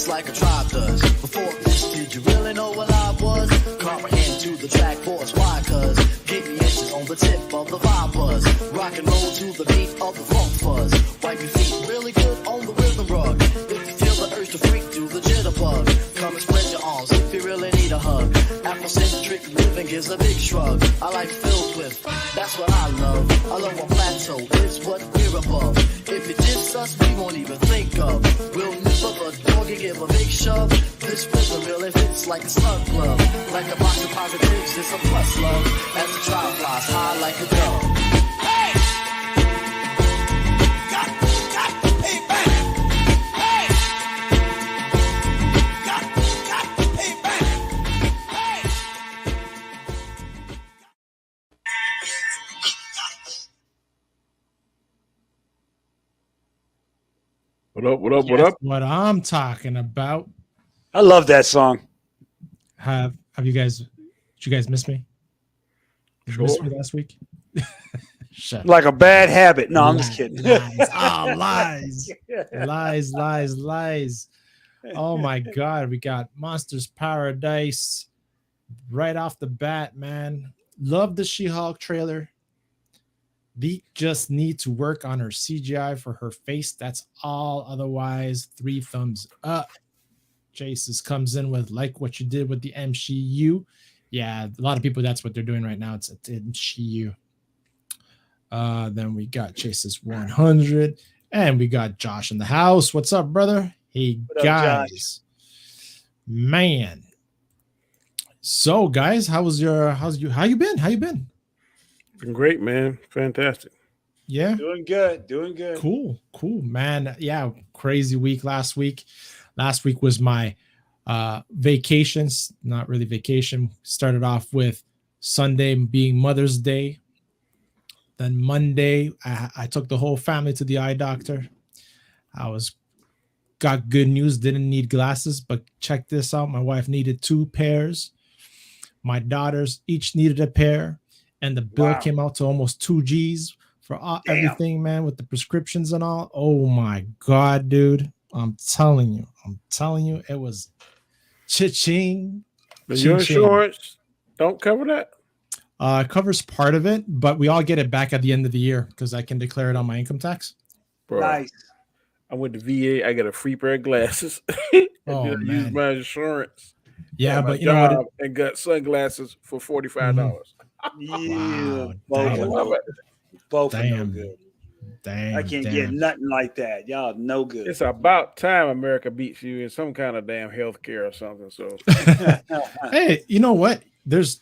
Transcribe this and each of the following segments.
Like a tribe does. Before this, did you really know what I was? Comprehend to the track force, why? Cause give me inches on the tip of the vibe buzz. Rock and roll to the beat of the funk fuzz. Wipe your feet really good on the rhythm rug. If you feel the urge to freak, do the jitterbug. Come and spread your arms if you really need a hug. Afrocentric living gives a big shrug. I like filled with, that's what I love. I love a plateau, it's what we're above. If it diss us, we won't even think of. We'll nip up a dog and give a big shove. This rhythm really fits like a slug glove. Like a box of positives, it's a plus love. As the trial flies high like a dove. Hey! What up, what up, what up? What I'm talking about. I love that song. Have you guys, did you guys miss me? Did you miss me last week? Shut like a bad habit. No, I'm just kidding. Lies. Oh, lies. Oh my God. We got Monsters Paradise right off the bat, man. Love the She-Hulk trailer. Beat just need to work on her CGI for her face. That's all. Otherwise, 3 thumbs up. Jaces comes in with like what you did with the MSHEU. Yeah, a lot of people, that's what they're doing right now. It's MSHEU. Then we got Chase's 100. And we got Josh in the house. What's up, brother? Hey, what guys. Up, man. So, guys, how you been? Been great, man. Fantastic. Yeah. Doing good. Cool, man. Yeah, crazy week last week. Last week was my vacations. Not really vacation. Started off with Sunday being Mother's Day. Then Monday, I took the whole family to the eye doctor. Got good news. Didn't need glasses, but check this out. My wife needed 2 pairs. My daughters each needed a pair. And the bill came out to almost 2 G's for everything, man, with the prescriptions and all. Oh my God, dude. I'm telling you, it was cha-ching. But your insurance don't cover that? It covers part of it, but we all get it back at the end of the year because I can declare it on my income tax. Bro, nice. I went to VA. I got a free pair of glasses. Oh, man. I used my insurance. Yeah, but you know what? And got sunglasses for $45. Mm-hmm. Yeah, Wow, both are no good. Damn, I can't get nothing like that. Y'all no good. It's about time America beats you in some kind of damn healthcare or something. So, hey, you know what? There's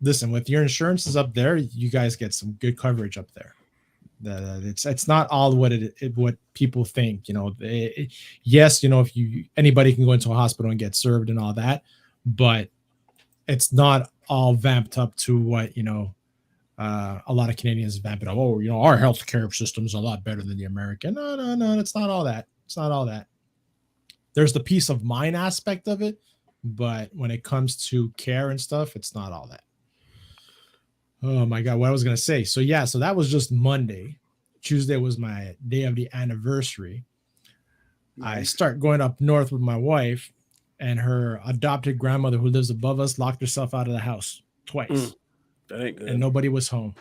listen, with your insurance is up there, you guys get some good coverage up there. It's not all what what people think. You know, yes, you know, if anybody can go into a hospital and get served and all that, but it's not all vamped up to what, you know, a lot of Canadians vamp it up. Oh, you know, our healthcare system is a lot better than the American. No, it's not all that. It's not all that. There's the peace of mind aspect of it, but when it comes to care and stuff, it's not all that. Oh my God, what I was gonna say. So that was just Monday. Tuesday was my day of the anniversary. Nice. I start going up north with my wife, and her adopted grandmother who lives above us locked herself out of the house twice. That ain't good. And nobody was home.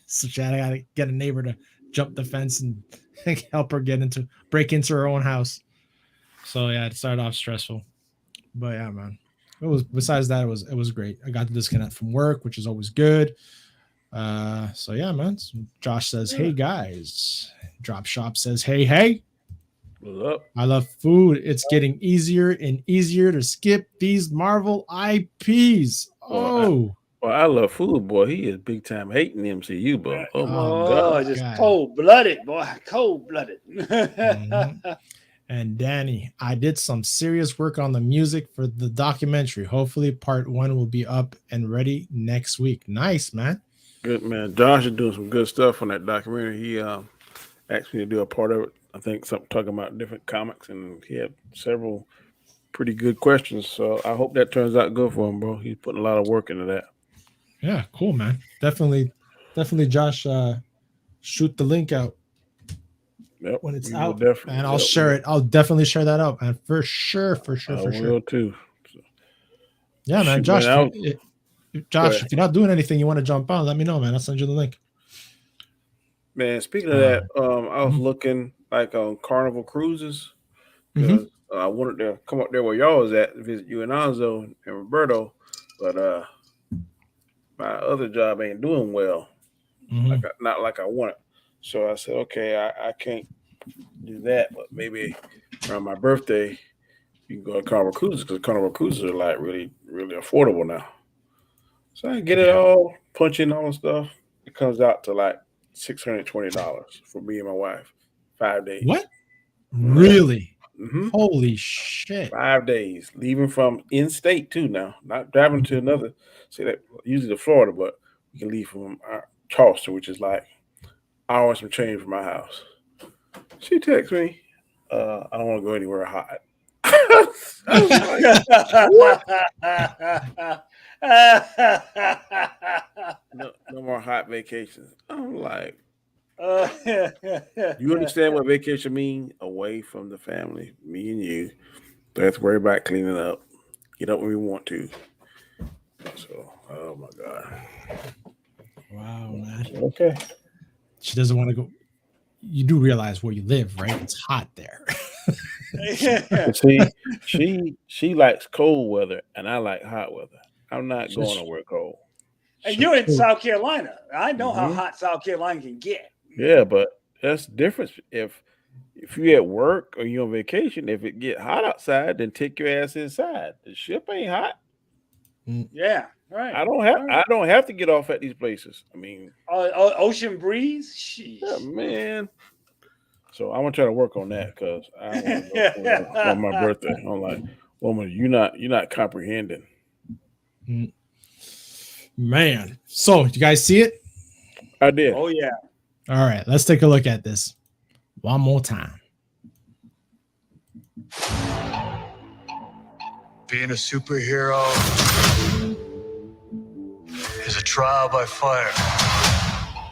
So she had to get a neighbor to jump the fence and help her break into her own house. So yeah, it started off stressful. But yeah, man. Besides that, it was great. I got to disconnect from work, which is always good. So yeah, man. So Josh says, "Hey guys." Drop Shop says, "Hey. What's up? I love food. It's getting easier and easier to skip these Marvel IPs." Oh, well, I love food, boy. He is big time hating the MCU, boy. Oh my God, just cold blooded, boy, cold blooded. Mm-hmm. And Danny, I did some serious work on the music for the documentary. Hopefully, part 1 will be up and ready next week. Nice, man. Good, man. Josh is doing some good stuff on that documentary. He asked me to do a part of it. I think something talking about different comics, and he had several pretty good questions. So I hope that turns out good for him, bro. He's putting a lot of work into that. Yeah, cool, man. Definitely, Josh. Shoot the link out when it's out, and I'll share it. I'll definitely share that out, man, for sure. I will too. So, yeah, man. Josh, Josh, if you're not doing anything, you want to jump on, let me know, man. I'll send you the link. Man, speaking of that, I was looking like on Carnival Cruises because I wanted to come up there where y'all was at, visit you and Anzo and Roberto, but my other job ain't doing well, not like I want it. So I said, okay, I can't do that, but maybe around my birthday, you can go to Carnival Cruises because Carnival Cruises are like really, really affordable now. So I get it all, punch in all the stuff. It comes out to like $620 for me and my wife, 5 days. What? Really? Mm-hmm. Holy shit! 5 days, leaving from in-state too. Now, not driving to another. See that usually to Florida, but we can leave from Charleston, which is like hours some change from my house. She texts me, "I don't want to go anywhere hot." I was like, no more hot vacations. I'm like, you understand what vacation means? Away from the family, me and you. Don't have to worry about cleaning up. Get up when we want to. So, oh my God. Wow, man. Okay. She doesn't want to go. You do realize where you live, right? It's hot there. See, she likes cold weather, and I like hot weather. I'm not going nowhere cold. And you're in South Carolina. I know how hot South Carolina can get. Yeah, but that's the difference. If you're at work or you're on vacation, if it get hot outside, then take your ass inside. The ship ain't hot. Yeah, right. I don't have to get off at these places. I mean, ocean breeze. Sheesh. Yeah, man. So I'm gonna try to work on that because I want to go on my birthday. I'm like, woman, you're not comprehending. Man. So you guys see it? I did. Oh yeah. All right, let's take a look at this one more time. Being a superhero is a trial by fire.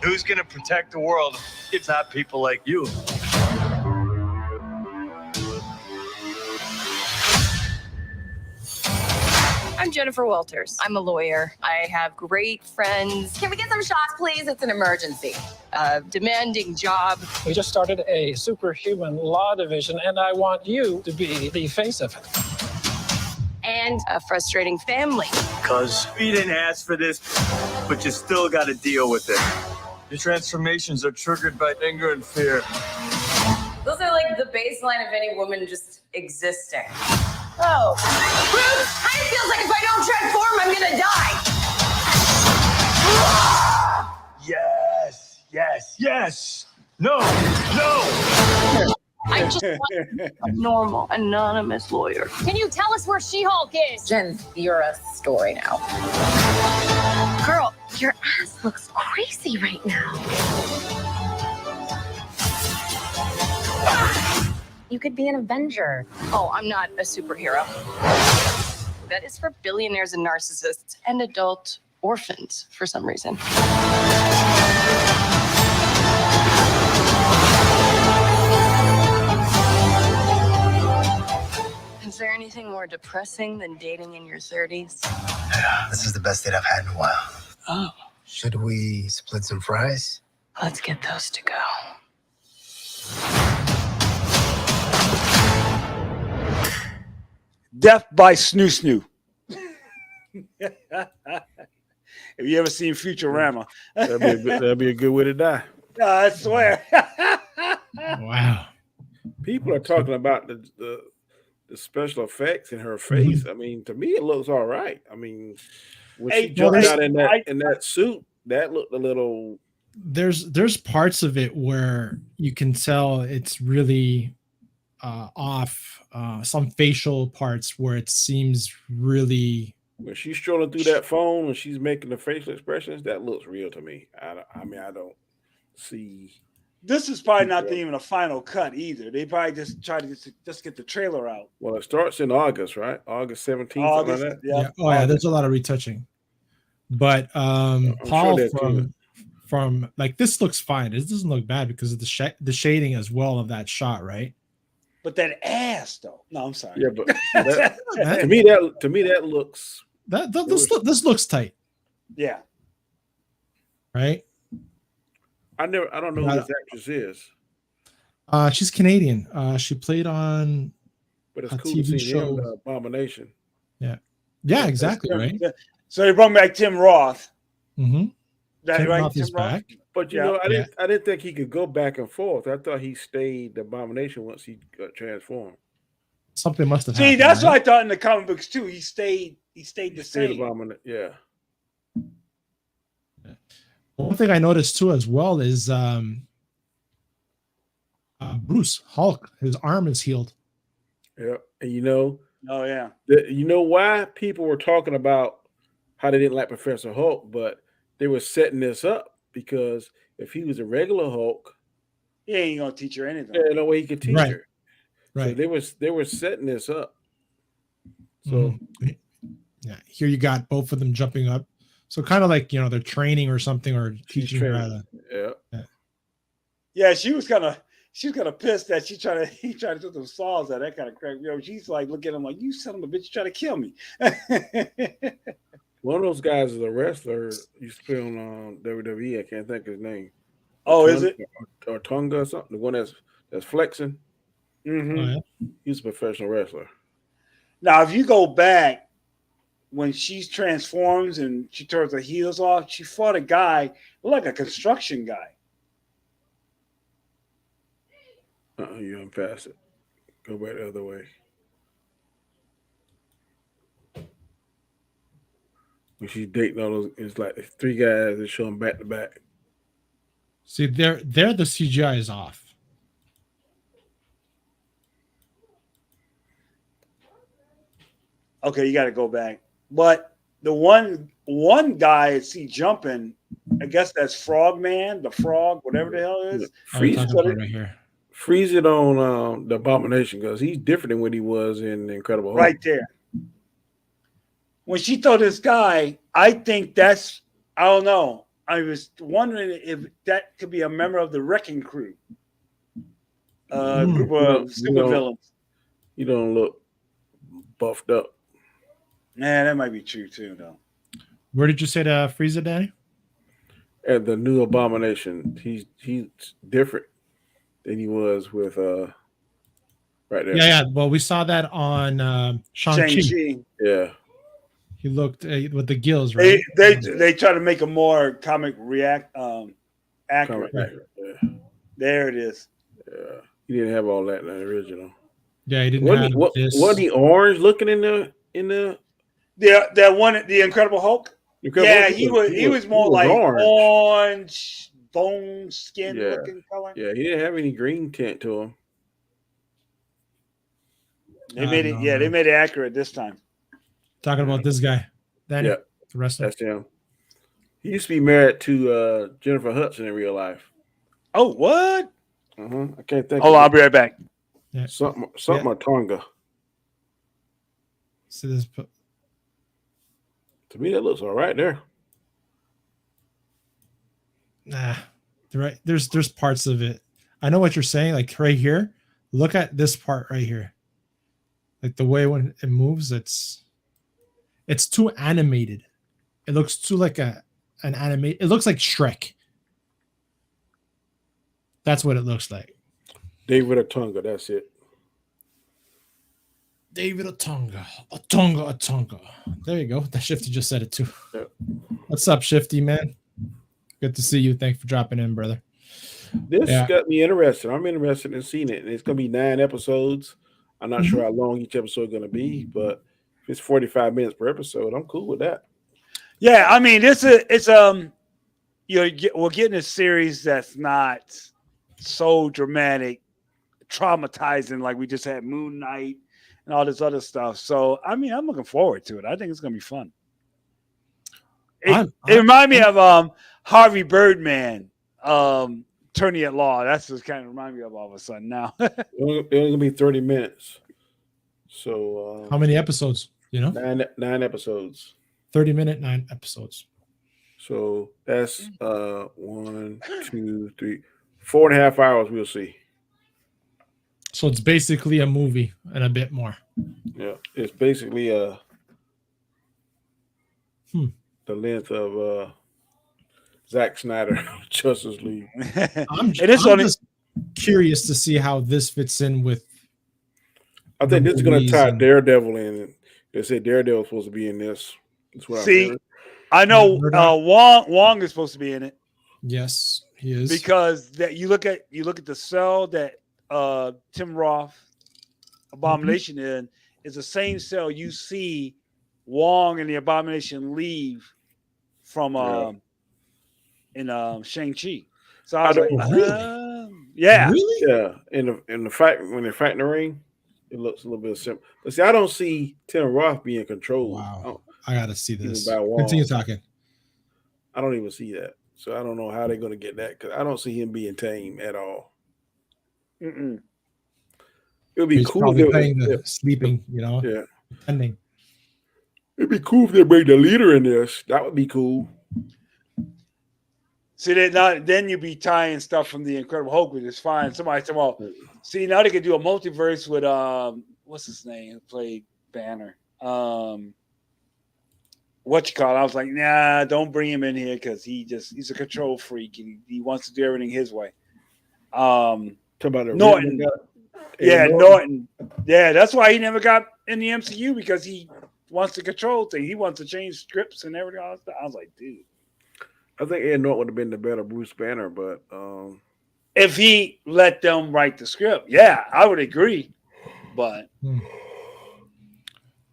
Who's gonna protect the world if it's not people like you? I'm Jennifer Walters. I'm a lawyer. I have great friends. Can we get some shots, please? It's an emergency. A demanding job. We just started a superhuman law division, and I want you to be the face of it. And a frustrating family. Because we didn't ask for this, but you still got to deal with it. Your transformations are triggered by anger and fear. Those are like the baseline of any woman just existing. Oh. Bruce, kind of feels like if I don't transform, I'm gonna die. Yes. No. I just want a normal, anonymous lawyer. Can you tell us where She-Hulk is? Jen, you're a story now. Girl, your ass looks crazy right now. You could be an Avenger. Oh, I'm not a superhero. That is for billionaires and narcissists and adult orphans for some reason. Is there anything more depressing than dating in your 30s? Yeah, this is the best date I've had in a while. Oh. Should we split some fries? Let's get those to go. Death by Snoo. Have you ever seen Futurama? That'd be a good way to die. I swear. Wow. People are talking about the special effects in her face. I mean, to me, it looks all right. I mean, when she jumped out in that suit, that looked a little. There's parts of it where you can tell it's really off, some facial parts where it seems really. When she's strolling through that phone and she's making the facial expressions, that looks real to me. I mean, I don't see. This is probably not even a final cut either. They probably just try to just get the trailer out. Well, it starts in August, right? August 17th, something like that. Yeah. Oh yeah, there's a lot of retouching. But Paul from like this looks fine. This doesn't look bad because of the shading as well of that shot, right? But that ass though. No, I'm sorry. Yeah, but to me that looks this looks tight. Yeah. Right? I don't know who this actress is. She's Canadian. She played on But it's a cool TV to see show. him, Abomination. Yeah, exactly, right? So they brought back Tim Roth. Mm-hmm. That Tim right? Roth Tim is Roth? back. But you know, I didn't think he could go back and forth. I thought he stayed the Abomination once he got transformed. Something must have See, happened. that's right? what I thought in the comic books too. He stayed the same. Yeah. One thing I noticed too as well is Bruce Hulk. His arm is healed. Yeah, and you know, Oh yeah. you know why people were talking about how they didn't like Professor Hulk, but they were setting this up because if he was a regular Hulk, He ain't gonna teach her anything. there's no way he could teach Right. her. Right. So they were setting this up. So Mhm. Yeah, here you got both of them jumping up. So kind of like, they're training or something, or teaching her how to. Yeah, she was kind of pissed that he tried to throw some saws at that kind of crap. She's like looking at him like, you son of a bitch, you try to kill me. one of those guys is a wrestler. Used to play on WWE. I can't think of his name. Oh, is it? Or Tonga or something? The one that's flexing. Mm-hmm. Oh, yeah. He's a professional wrestler. Now, if you go back when she transforms and she turns her heels off, she fought a guy like a construction guy. You unpass it. Go back the other way. When she's dating all those, it's like three guys that show them back to back. See, there the CGI is off. Okay, you got to go back. But the one guy I see jumping, I guess that's Frogman, the frog, whatever the hell it is. Right here. Freeze it on the Abomination because he's different than what he was in Incredible Hulk. Right there. When she told this guy, I think that's, I don't know. I was wondering if that could be a member of the Wrecking Crew. Group of super villains. You don't look buffed up. Man, that might be true too, though. Where did you say to freeze it, Danny? At the new Abomination, he's different than he was with right there. Yeah. Well, we saw that on Shang-Chi. Yeah. He looked with the gills, right? They try to make him more comic accurate. Yeah. There it is. Yeah. He didn't have all that in the original. Yeah, he didn't have this. Wasn't he orange looking in the that one, the Incredible Hulk? He was more like orange bone skin looking color. Yeah, he didn't have any green tint to him. They made it. Yeah, they made it accurate this time. Talking about this guy, Danny, the wrestler. That's him. He used to be married to Jennifer Hudson in real life. Oh, what? I can't think. Hold on, I'll be right back. Yeah. Something on Tonga. See this. To me, that looks all right there. Nah, right. There's parts of it. I know what you're saying. Like right here, look at this part right here. Like the way when it moves, it's too animated. It looks too like an animate. It looks like Shrek. That's what it looks like. David Otunga, that's it. David Otunga. There you go. That Shifty just said it too. Yeah. What's up, Shifty, man? Good to see you. Thanks for dropping in, brother. This got me interested. I'm interested in seeing it. And it's going to be 9 episodes. I'm not sure how long each episode is going to be, but if it's 45 minutes per episode, I'm cool with that. Yeah, I mean, we're getting a series that's not so dramatic traumatizing like we just had Moon Knight and all this other stuff. So I mean, I'm looking forward to it. I think it's gonna be fun. It reminded me of Harvey Birdman, Attorney at Law. That's what kind of remind me of all of a sudden now. It's gonna be 30 minutes. So how many episodes? You know, nine episodes. 30-minute, 9 episodes. So that's 1, 2, 3, 4.5 hours. We'll see. So it's basically a movie and a bit more. Yeah, it's basically the length of Zack Snyder Justice League. I'm just curious to see how this fits in with. I think this is going to tie Daredevil in. They said Daredevil's supposed to be in this. That's what I know Wong is supposed to be in it. Yes, he is. Because that you look at the cell that Tim Roth Abomination in is the same cell you see Wong and the Abomination leave from in Shang-Chi. So I was yeah. Really? Yeah. In the fight when they're fighting the ring, it looks a little bit simple. But see, I don't see Tim Roth being controlled. Wow. I gotta see this. Continue talking. I don't even see that. So I don't know how they're gonna get that because I don't see him being tame at all. Mm-mm. It would be cool if they sleeping, pending. It'd be cool if they bring the leader in this. That would be cool. See, then you'd be tying stuff from the Incredible Hulk, which is fine. Somebody said, "Well, see, now they could do a multiverse with what's his name? Who played Banner? What you call it?" I was like, "Nah, don't bring him in here because he's a control freak and he wants to do everything his way." Talk about Norton. Norton. Yeah, that's why he never got in the MCU because he wants to control things. He wants to change scripts and everything. I was like, dude. I think Ed Norton would have been the better Bruce Banner, but if he let them write the script, yeah, I would agree. But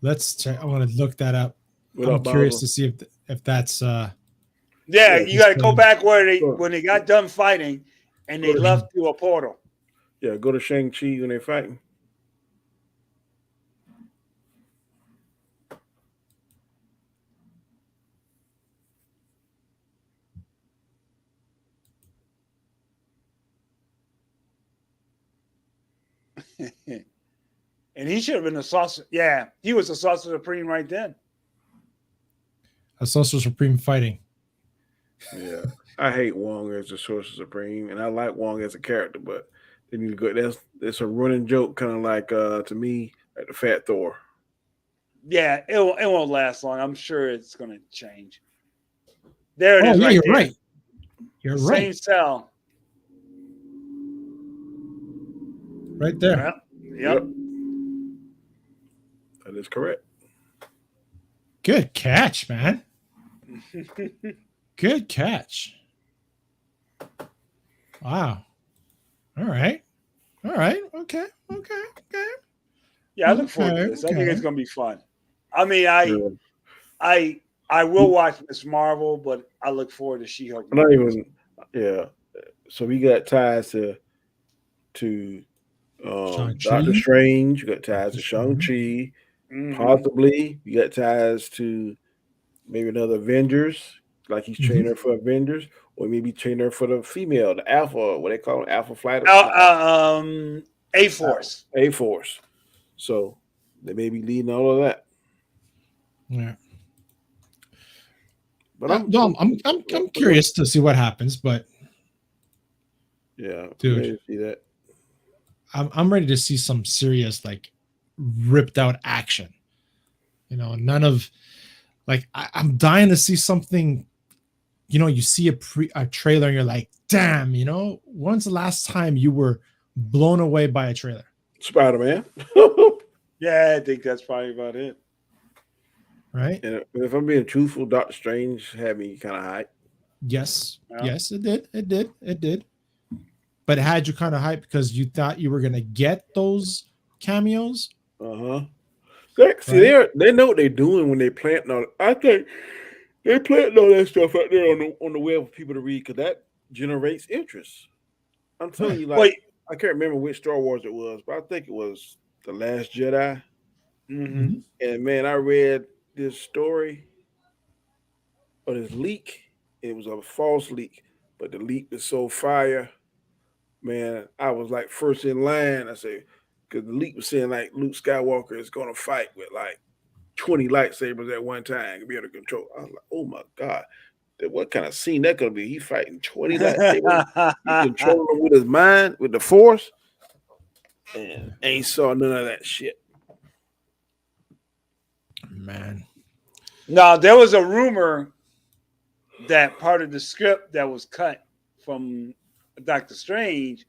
let's check. I want to look that up. I'm curious to see if that's you got to go back when they got done fighting and they left through a portal. Yeah, go to Shang-Chi when they're fighting. And he should have been a Sorcerer. Yeah, he was a Sorcerer Supreme right then. A Sorcerer Supreme fighting. Yeah, I hate Wong as the Sorcerer Supreme, and I like Wong as a character, but they need to go. That's a running joke, kind of like to me, like the Fat Thor. Yeah, it won't last long. I'm sure it's going to change. There it is. Yeah, right you're there. right. You're right. Same cell. Right there. Yep. That is correct. Good catch, man. Good catch. Wow. All right. Okay. Yeah, I look forward to this. I think it's going to be fun. I mean, I will watch Miss Marvel, but I look forward to She-Hulk. Not even. Yeah. So we got ties to Doctor Strange. You got ties to Shang-Chi. Mm-hmm. Possibly you got ties to maybe another Avengers, like he's training her for Avengers, or maybe training her for the female, the Alpha, what they call it, Alpha Flight. A-Force. A-Force. So they may be leading all of that. Yeah. But I'm curious to see what happens, but yeah, dude, see that. I'm ready to see some serious, like, ripped out action. None of like I'm dying to see something. You see a trailer and you're like, damn. When's the last time you were blown away by a trailer? Spider-Man. Yeah, I think that's probably about it. Right. And if I'm being truthful, Doctor Strange had me kind of hyped. Yes, it did. But it had you kind of hyped because you thought you were gonna get those cameos. They know what they're doing when they planting all. I think they planting all that stuff out there on the web for people to read because that generates interest. I'm telling you, like I can't remember which Star Wars it was, but I think it was The Last Jedi. Mm-hmm. And man, I read this story or this leak. It was a false leak, but the leak was so fire. Man, I was like first in line. I say, because the leak was saying like Luke Skywalker is going to fight with like 20 lightsabers at one time to be able to control. I was like, oh my God, what kind of scene that going to be? He fighting 20 lightsabers. He controlling them with his mind, with the Force. And ain't saw none of that shit. Man. Now, there was a rumor that part of the script that was cut from Doctor Strange,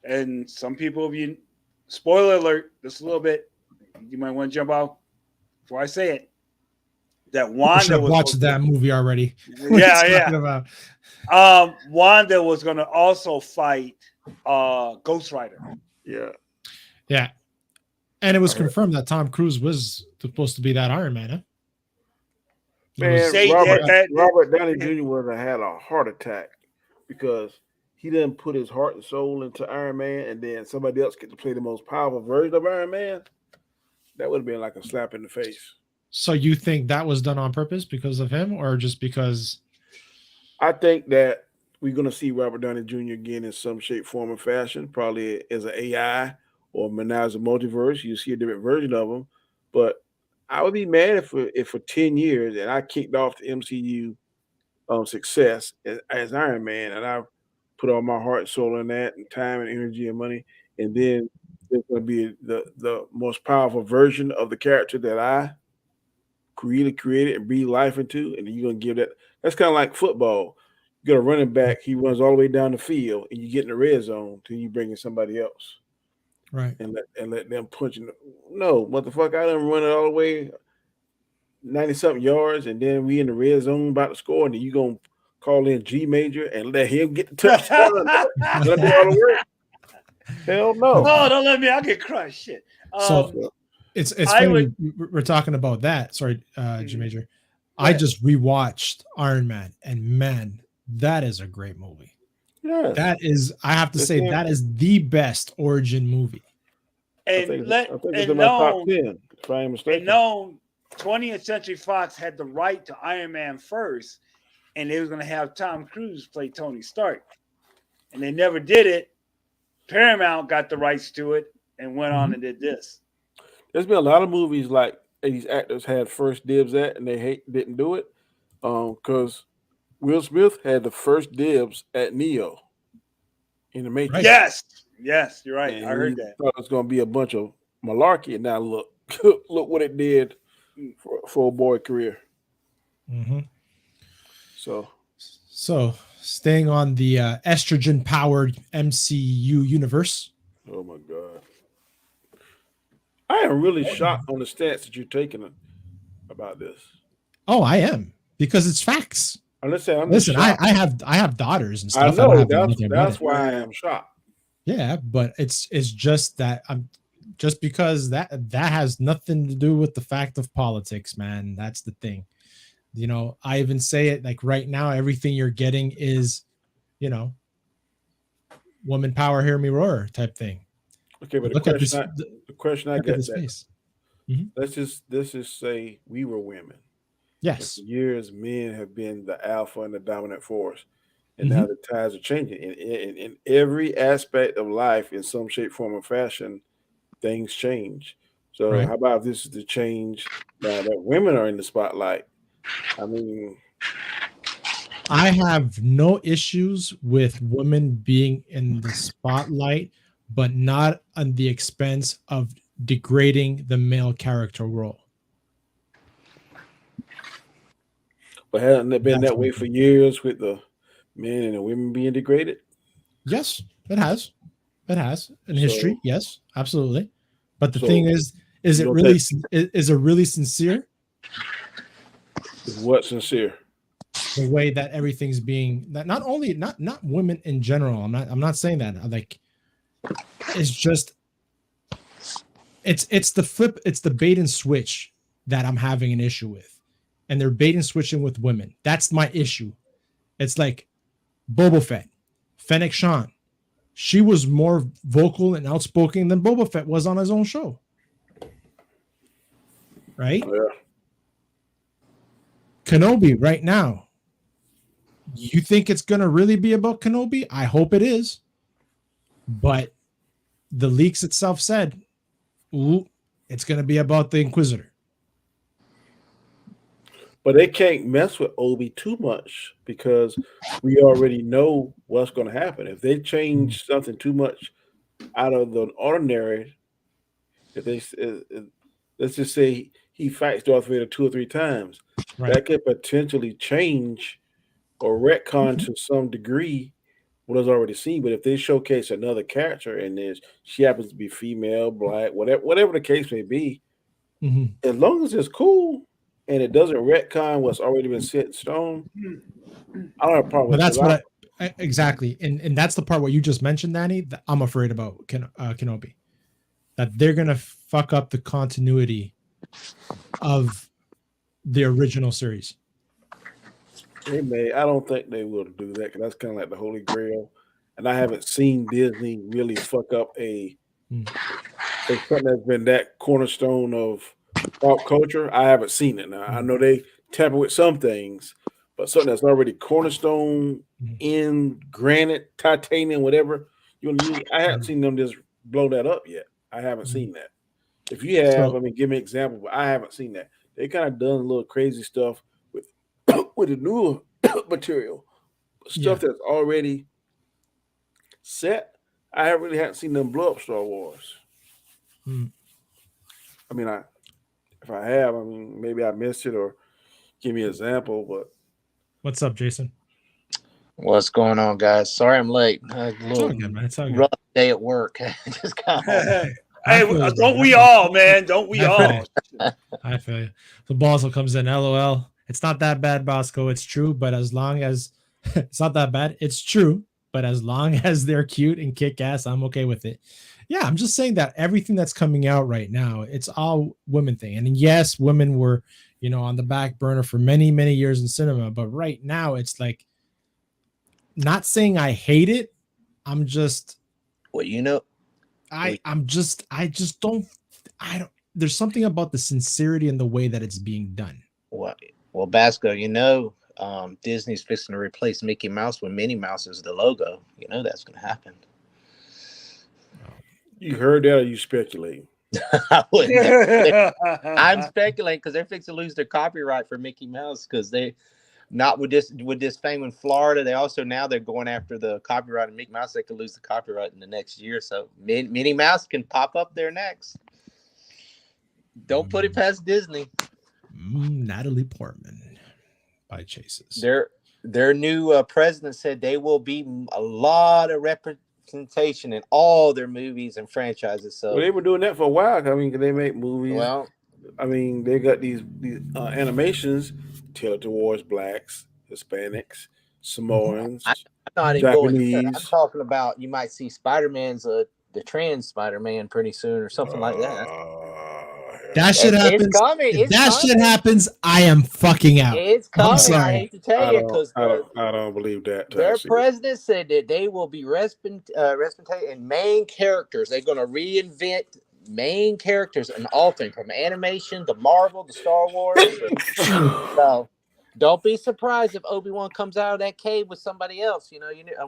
and some people, if you spoiler alert, just a little bit, you might want to jump out before I say it. That Wanda was watched that movie already. Yeah. Wanda was going to also fight Ghost Rider. Yeah. And it was confirmed that Tom Cruise was supposed to be that Iron Man. Huh? Man, Robert Downey Jr. would have had a heart attack because he didn't put his heart and soul into Iron Man, and then somebody else get to play the most powerful version of Iron Man. That would have been like a slap in the face. So you think that was done on purpose because of him, or just because? I think that we're going to see Robert Downey Jr. again in some shape, form, or fashion, probably as an AI or Menage a Multiverse. You see a different version of him. But I would be mad if for 10 years and I kicked off the MCU success as Iron Man, and I put all my heart and soul in that, and time and energy and money, and then there's going to be the most powerful version of the character that I created and breathe life into, and then you're going to give that. That's kind of like football. You got a running back, he runs all the way down the field, and you get in the red zone till you bring in somebody else. Right. And let them punch in. No, motherfucker, I done run it all the way 90-something yards, and then we in the red zone about to score, and then you going to call in G Major and let him get the touchdown and let him do all the work? Hell no. No, don't let me. I'll get crushed. Shit. So it's funny we're talking about that. Sorry, G Major. I just rewatched Iron Man, and man, that is a great movie. Yeah, that is. I have to say that is the best origin movie. And I think it's in my top 10, if I am mistaken. And known 20th Century Fox had the right to Iron Man first, and they was going to have Tom Cruise play Tony Stark, and they never did it. Paramount got the rights to it and went on and did this. There's been a lot of movies like these actors had first dibs at, and they didn't do it because Will Smith had the first dibs at Neo in the Matrix. Yes, you're right. And I heard that. Thought it was going to be a bunch of malarkey, and now look what it did for a boy career. Mm-hmm. So staying on the estrogen-powered MCU universe. Oh my God. I am really shocked on the stance that you're taking about this. Oh, I am, because it's facts. Listen, I have daughters and stuff. I know that's why I am shocked. Yeah, but it's just that I'm just because that has nothing to do with the fact of politics, man. That's the thing. You know, I even say it like right now, everything you're getting is, you know, woman power, hear me roar type thing. Okay, but the question I get that. Mm-hmm. Let's just say we were women. Yes. For years, men have been the alpha and the dominant force. And now the tides are changing. In every aspect of life, in some shape, form, or fashion, things change. So how about if this is the change now that women are in the spotlight? I mean, I have no issues with women being in the spotlight, but not on the expense of degrading the male character role. But hasn't it been that way for years with the men and the women being degraded? Yes, it has. It has in history. Yes, absolutely. But the thing is it really sincere? Is what sincere? The way that everything's being not only not women in general. I'm not saying that. Like, it's just it's the flip. It's the bait and switch that I'm having an issue with. And they're bait and switching with women. That's my issue. It's like Boba Fett, Fennec Shan, she was more vocal and outspoken than Boba Fett was on his own show. Right? Yeah. Kenobi right now. You think it's going to really be about Kenobi? I hope it is. But the leaks itself said, it's going to be about the Inquisitor. But they can't mess with Obi too much because we already know what's going to happen. If they change something too much out of the ordinary, if they let's just say he fights Darth Vader 2 or 3 times, Right. that could potentially change or retcon to some degree what is already seen. But if they showcase another character and she happens to be female, black, whatever the case may be, as long as it's cool and it doesn't retcon what's already been set in stone, I don't have a problem with that's that. what exactly. And that's the part what you just mentioned, Danny, that I'm afraid about Kenobi. That they're going to fuck up the continuity of the original series. They may. I don't think they will do that because that's kind of like the Holy Grail. And I haven't seen Disney really fuck up a something that's been that cornerstone of pop culture. I haven't seen it. Now I know they tamper with some things, but something that's already cornerstone in granite, titanium, whatever you want to use. I haven't seen them just blow that up yet. I haven't seen that. If you have, I mean, give me an example, but I haven't seen that. They kind of done a little crazy stuff with with the newer material, stuff that's already set. I really haven't seen them blow up Star Wars. I mean, if I have, I mean, maybe I missed it or give me an example. But what's up, Jason? What's going on, guys? Sorry I'm late. A little rough day at work. Just got home. Hey, don't we all, man? Don't we all? I feel you. So Bosco comes in. LOL. It's not that bad, Bosco. It's true, but as long as it's not that bad, it's true. But as long as they're cute and kick ass, I'm okay with it. Yeah, I'm just saying that everything that's coming out right now, it's all women thing. And yes, women were, on the back burner for many, many years in cinema. But right now, it's like, not saying I hate it. I'm just, I don't, there's something about the sincerity and the way that it's being done. Well, Basco, Disney's fixing to replace Mickey Mouse with Minnie Mouse as the logo. That's going to happen. You heard that, or you speculating? I'm speculating because they're fixing to lose their copyright for Mickey Mouse because they, not with this fame in Florida, they're going after the copyright of Mickey Mouse. They could lose the copyright in the next year, so Minnie Mouse can pop up there next. Don't put it past Disney. Natalie Portman by Chases. Their new president said they will be a lot of representation in all their movies and franchises. So they were doing that for a while. I mean, they make movies. Well, I mean, they got these animations tailored towards blacks, Hispanics, Samoans, I'm not even Japanese. I'm talking about you might see Spider-Man's the trans Spider-Man pretty soon or something like that. That shit happens. It's coming. If that shit happens, I am fucking out. It's coming. I'm sorry. I hate to tell you because I don't believe that. Their president said that they will be and main characters. They're going to reinvent main characters in all things, from animation to Marvel to Star Wars. So don't be surprised if Obi-Wan comes out of that cave with somebody else.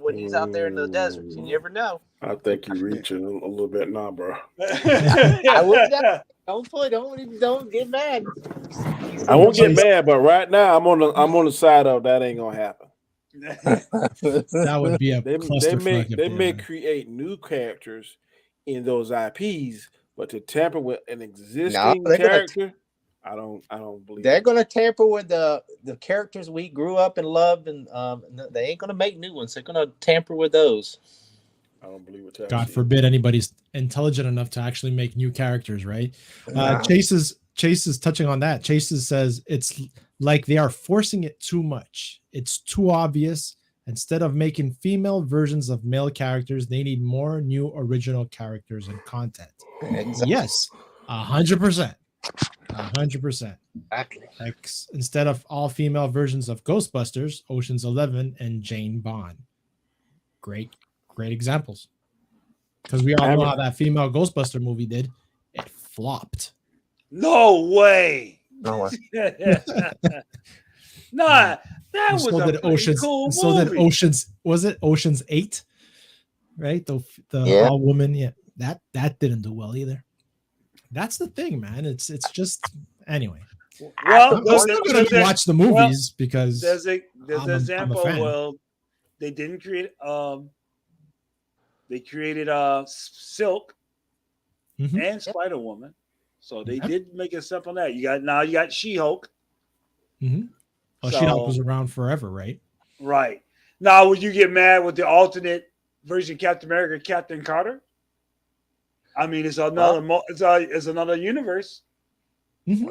When he's out there in the desert, you never know. I think you're reaching a little bit now, bro. I would. Don't get mad. I won't get mad, but right now I'm on the side of that ain't gonna happen. That would be a they may create new characters in those IPs, but to tamper with an existing character, I don't believe they're going to tamper with the characters we grew up and loved, and they ain't going to make new ones. They're going to tamper with those. I don't believe it. God forbid anybody's intelligent enough to actually make new characters, right? Chase is touching on that. Chase says it's like they are forcing it too much. It's too obvious. Instead of making female versions of male characters, they need more new original characters and content. Exactly. Yes, 100%. 100%. Exactly. Like instead of all female versions of Ghostbusters, Ocean's 11, and Jane Bond. Great examples. because we all know how that female Ghostbuster movie did. It flopped. No way. No way. Nah, that was so a did Oceans. cool so movie. did Oceans. Was it Oceans 8? Right, the all woman. Yeah, that didn't do well either. That's the thing, man. It's just anyway. Well, I'm still gonna watch the movies because there's an example. I'm a fan. Well, they didn't create. They created Silk and Spider Woman, so they did make a step on that. You got She-Hulk. Mm-hmm. Well, She-Hulk was around forever, right? Right. Now, would you get mad with the alternate version of Captain America, Captain Carter? I mean, it's another it's another universe. Mm-hmm.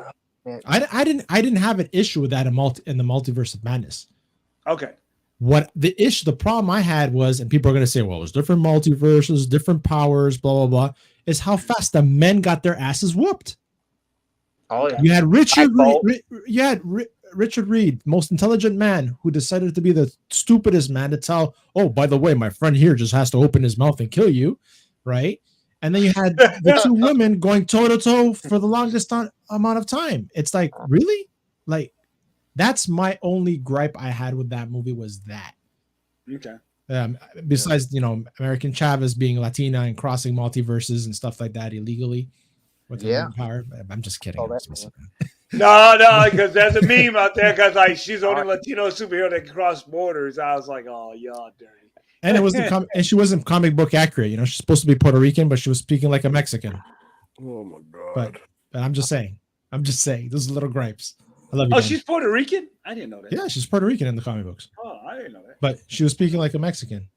I didn't have an issue with that in the Multiverse of Madness. Okay. What the problem I had was, and people are going to say, well, it's different multiverses, different powers, blah blah blah, is how fast the men got their asses whooped. Oh yeah. You had Richard Reed, most intelligent man, who decided to be the stupidest man to tell, oh, by the way, my friend here just has to open his mouth and kill you, right? And then you had the two women going toe to toe for the longest amount of time. It's like, really? Like, that's my only gripe I had with that movie was that. Okay. Besides, American Chavez being Latina and crossing multiverses and stuff like that illegally with her power. I'm just kidding. Oh, no, because there's a meme out there because like she's the only Latino superhero that can cross borders. I was like, oh, y'all dirty. And it was and she wasn't comic book accurate. She's supposed to be Puerto Rican, but she was speaking like a Mexican. Oh my god! But I'm just saying. Those little gripes. I love you. Oh, guys. she's Puerto Rican? I didn't know that. Yeah, she's Puerto Rican in the comic books. Oh, I didn't know that. But she was speaking like a Mexican.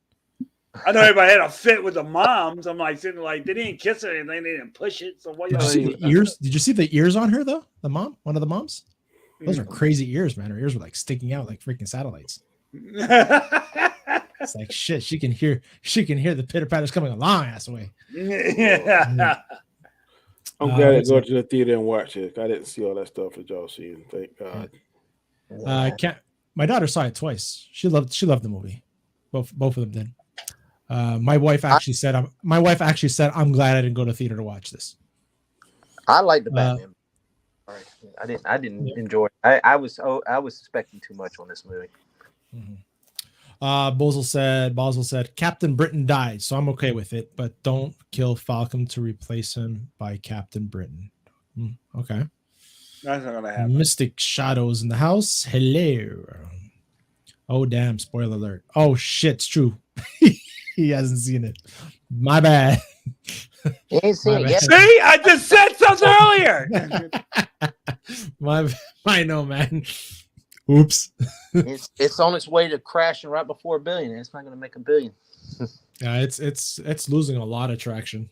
I know everybody had a fit with the moms. I'm like sitting like they didn't kiss her and they didn't push it. So what? Did you see the ears? Did you see the ears on her though? The mom, one of the moms. Those are crazy ears, man. Her ears were like sticking out like freaking satellites. It's like shit. She can hear the pitter patters coming a long ass away. Yeah. I'm glad I go to the theater and watch it. I didn't see all that stuff that y'all seen. Thank God. My daughter saw it twice. She loved the movie. Both of them did. My wife actually said, I'm glad I didn't go to theater to watch this. I like the Batman. I didn't enjoy it. I was expecting too much on this movie. Mm-hmm. Basel said Captain Britain died, so I'm okay with it, but don't kill Falcon to replace him by Captain Britain. Okay. That's not gonna happen. Mystic Shadows in the house. Hello. Oh damn, spoiler alert. Oh shit, it's true. He hasn't seen it. My bad. He ain't seen it yet. See, I just said something earlier. I know, man. Oops. It's on its way to crashing right before $1 billion. It's not going to make $1 billion. Yeah, it's losing a lot of traction.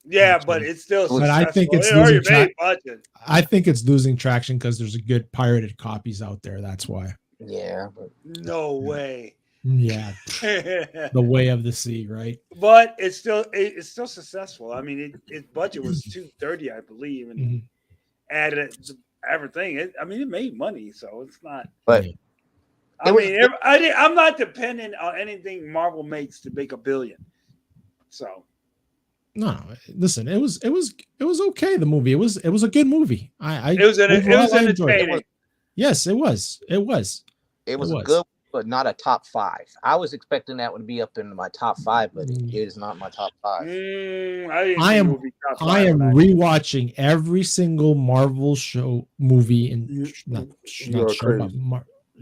Yeah, but it's still. But I think it's losing traction. I think it's losing traction because there's a good pirated copies out there. That's why. Yeah. No way. Yeah. The way of the sea, right? But it's still successful. I mean, its budget was $230, I believe, and added everything. It made money, so it's not. But I'm not dependent on anything Marvel makes to make $1 billion. So. No, listen. It was okay. The movie. It was a good movie. It was entertaining. Yes, it was. It was good, but not a top 5. I was expecting that one to be up in my top 5, but it is not my top 5. I am rewatching every single Marvel movie and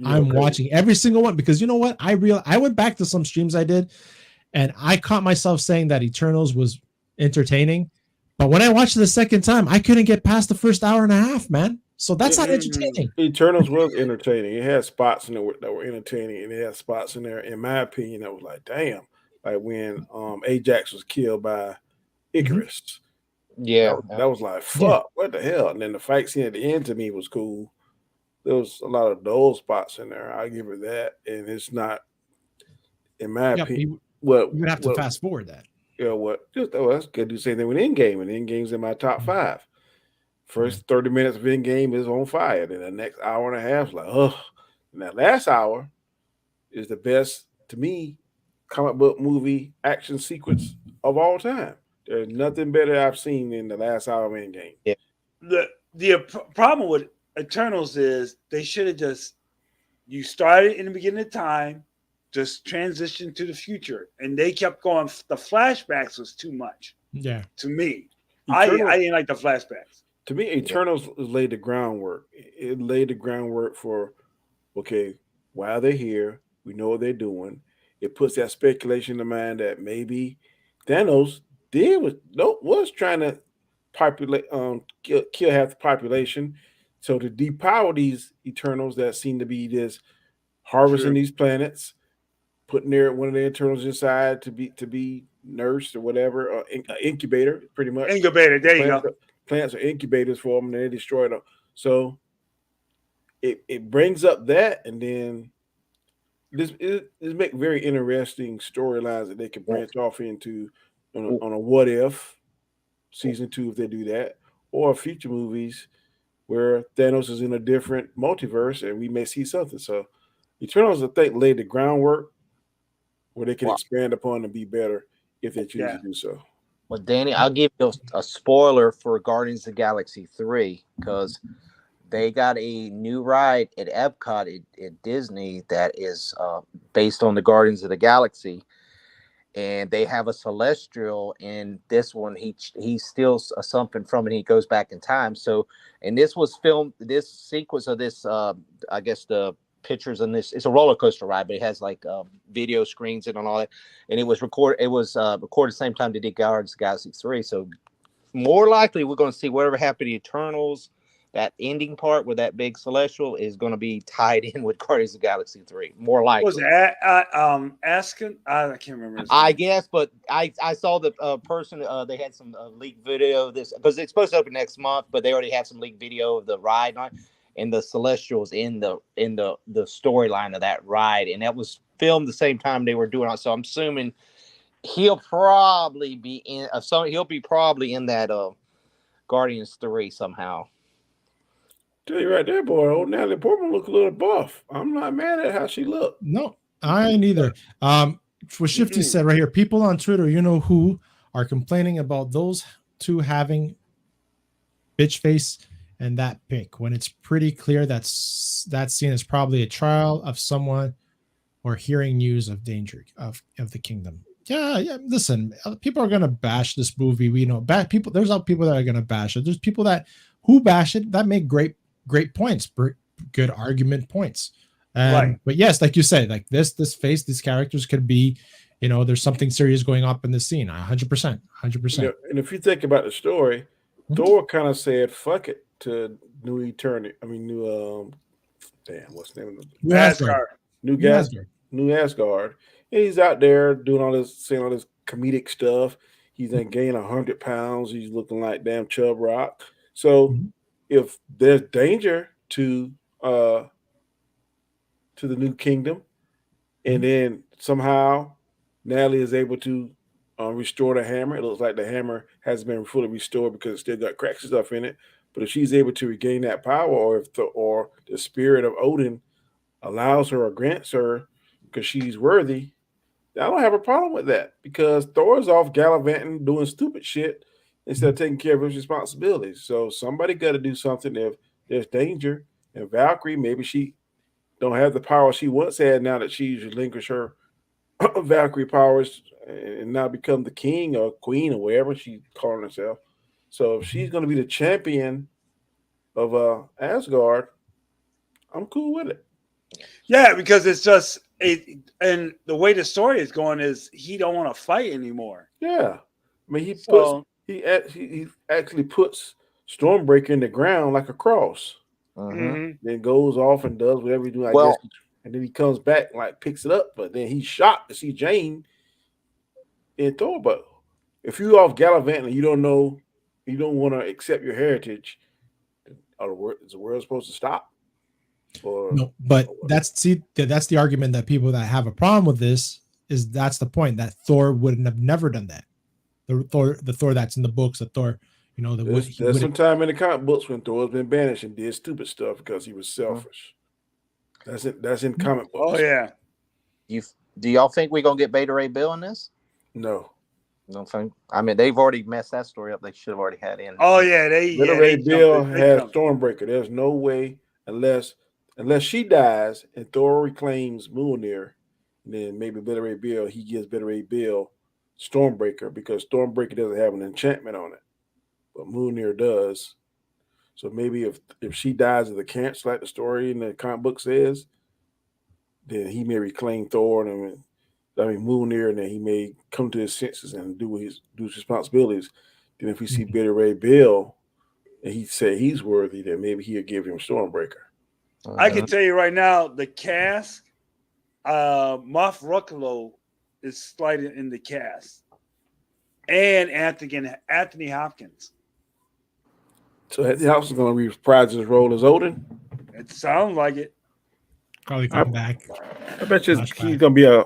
I'm watching every single one because you know what? I went back to some streams I did, and I caught myself saying that Eternals was entertaining, but when I watched it the second time, I couldn't get past the first hour and a half, man. So that's not entertaining. Eternals was entertaining. It had spots in it that were entertaining, and it had spots in there, in my opinion, that was like, damn. Like when Ajax was killed by Icarus. Yeah. That was like, fuck, what the hell? And then the fight scene at the end to me was cool. There was a lot of those spots in there. I'll give her that. And it's not, in my opinion. You would have to fast forward that. Yeah, that's good. Do the same thing with Endgame, and Endgame's in my top 5. First 30 minutes of Endgame is on fire. Then the next hour and a half, like, and that last hour is the best to me comic book movie action sequence of all time. There's nothing better I've seen in the last Iron Man game. Yeah. The problem with Eternals is they should have just you started in the beginning of time, just transitioned to the future, and they kept going. The flashbacks was too much. Yeah, to me, I didn't like the flashbacks. To me, Eternals laid the groundwork. It laid the groundwork for okay, while they're here, we know what they're doing. It puts that speculation in the mind that maybe Thanos was trying to populate kill half the population. So to depower these Eternals that seem to be this harvesting these planets, putting one of the Eternals inside to be nursed or whatever, or incubator, pretty much. Incubator, there you go. Plants are incubators for them, and they destroy them. So it brings up that, and then this make very interesting storylines that they can branch off into on a what if season 2 if they do that, or future movies where Thanos is in a different multiverse and we may see something. So Eternals, I think, laid the groundwork where they can expand upon and be better if they choose to do so. Well, Danny, I'll give you a spoiler for Guardians of the Galaxy 3 because they got a new ride at Epcot at Disney that is based on the Guardians of the Galaxy. And they have a Celestial in this one. He steals something from it. He goes back in time. So, and this was filmed. This sequence of this, I guess the pictures in this. It's a roller coaster ride, but it has like video screens and all that. And it was recorded. It was recorded the same time they did Guardians of the Galaxy 3. So, more likely we're going to see whatever happened to Eternals. That ending part with that big Celestial is going to be tied in with Guardians of the Galaxy 3. More likely. Was it asking? I can't remember. I guess, but I saw the person. They had some leaked video of this because it's supposed to open next month, but they already had some leaked video of the ride and the Celestials in the storyline of that ride, and that was filmed the same time they were doing it. So I'm assuming he'll probably be in. He'll be probably in that Guardians 3 somehow. Tell you right there, boy. Old Natalie Portman look a little buff. I'm not mad at how she looked. No, I ain't either. What Shifty said right here, people on Twitter, you know who, are complaining about those two having bitch face and that pic when it's pretty clear that scene is probably a trial of someone or hearing news of danger of the kingdom. Yeah. Listen, people are gonna bash this movie. We know bad people. There's other people that are gonna bash it. There's people who bash it that make great points, good argument points. Right. But yes, like you said, like this face, these characters could be, there's something serious going on in the scene. 100%. And if you think about the story, Thor kind of said, fuck it to New Eternity. I mean, what's the name of it? New Asgard. And he's out there doing saying all this comedic stuff. He's then gained 100 pounds. He's looking like damn Chub Rock. So if there's danger to the new kingdom, and then somehow Natalie is able to restore the hammer. It looks like the hammer hasn't been fully restored because it still got cracks and stuff in it. But if she's able to regain that power, or if the spirit of Odin allows her or grants her because she's worthy, I don't have a problem with that, because Thor's off gallivanting, doing stupid shit instead of taking care of his responsibilities. So somebody got to do something if there's danger. And Valkyrie, maybe she don't have the power she once had now that she's relinquished her Valkyrie powers and now become the king or queen or whatever she's calling herself. So if she's going to be the champion of Asgard, I'm cool with it. Yeah, because it's just and the way the story is going is he don't want to fight anymore. Yeah, I mean he actually puts Stormbreaker in the ground like a cross. Then goes off and does whatever he do. I guess, and then he comes back, like picks it up, but then he's shocked to see Jane in Thor. But if you're off gallivanting and you don't know, you don't want to accept your heritage, is the world supposed to stop? No, but that's the argument that people that have a problem with this is that's the point, that Thor wouldn't have never done that. The Thor that's in the books, the Thor, there's some time in the comic books when Thor's been banished and did stupid stuff because he was selfish. That's in comic books. Oh yeah. Do y'all think we're gonna get Beta Ray Bill in this? No. No think. I mean, they've already messed that story up. They should have already had in. Oh yeah, Beta Ray Bill has Stormbreaker. There's no way unless she dies and Thor reclaims Mjolnir, then maybe Beta Ray Bill, he gives Beta Ray Bill Stormbreaker because Stormbreaker doesn't have an enchantment on it, but Mjolnir does. So maybe if she dies of the cancer, like the story in the comic book says, then he may reclaim Thor and Mjolnir, and then he may come to his senses and do his responsibilities. Then if we see Beta Ray Bill and he say he's worthy, then maybe he'll give him Stormbreaker. I can tell you right now, the cast, Moff Ruffalo is sliding in the cast, and Anthony Hopkins. So Anthony Hopkins is going to reprise his role as Odin. It sounds like it. Probably come back. I bet you he's going to be a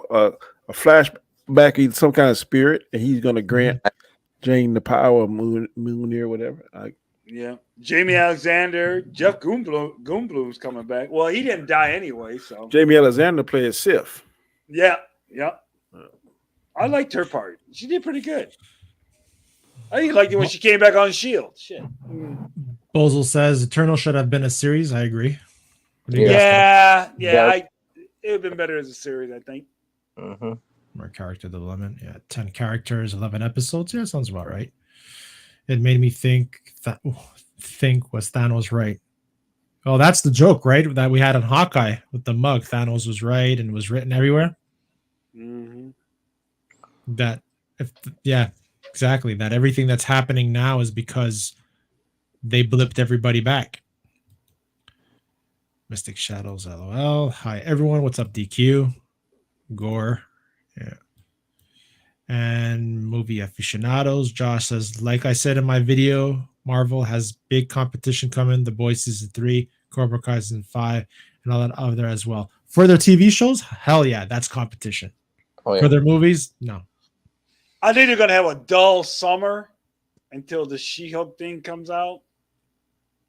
flashback, he's some kind of spirit, and he's going to grant Jane the power of Mjolnir, whatever. Yeah, Jamie Alexander, Jeff Goldblum's coming back. Well, he didn't die anyway, so Jamie Alexander played Sif. Yeah. I liked her part. She did pretty good. I even liked it when she came back on S.H.I.E.L.D. Shit. Bozel says Eternal should have been a series. I agree. Yeah. It would have been better as a series, I think. Mm-hmm. More character development. Yeah, 10 characters, 11 episodes. Yeah, sounds about right. It made me think was Thanos right? Oh, that's the joke, right? That we had on Hawkeye with the mug. Thanos was right and was written everywhere. Mm-hmm. Exactly. That everything that's happening now is because they blipped everybody back. Mystic Shadows, LOL. Hi, everyone. What's up, DQ? Gore. Yeah. And movie aficionados. Josh says, like I said in my video, Marvel has big competition coming. The Boys Season 3, Cobra Kai Season 5, and all that other as well. For their TV shows, hell yeah, that's competition. Oh, yeah. For their movies, no. I think they're going to have a dull summer until the She-Hulk thing comes out.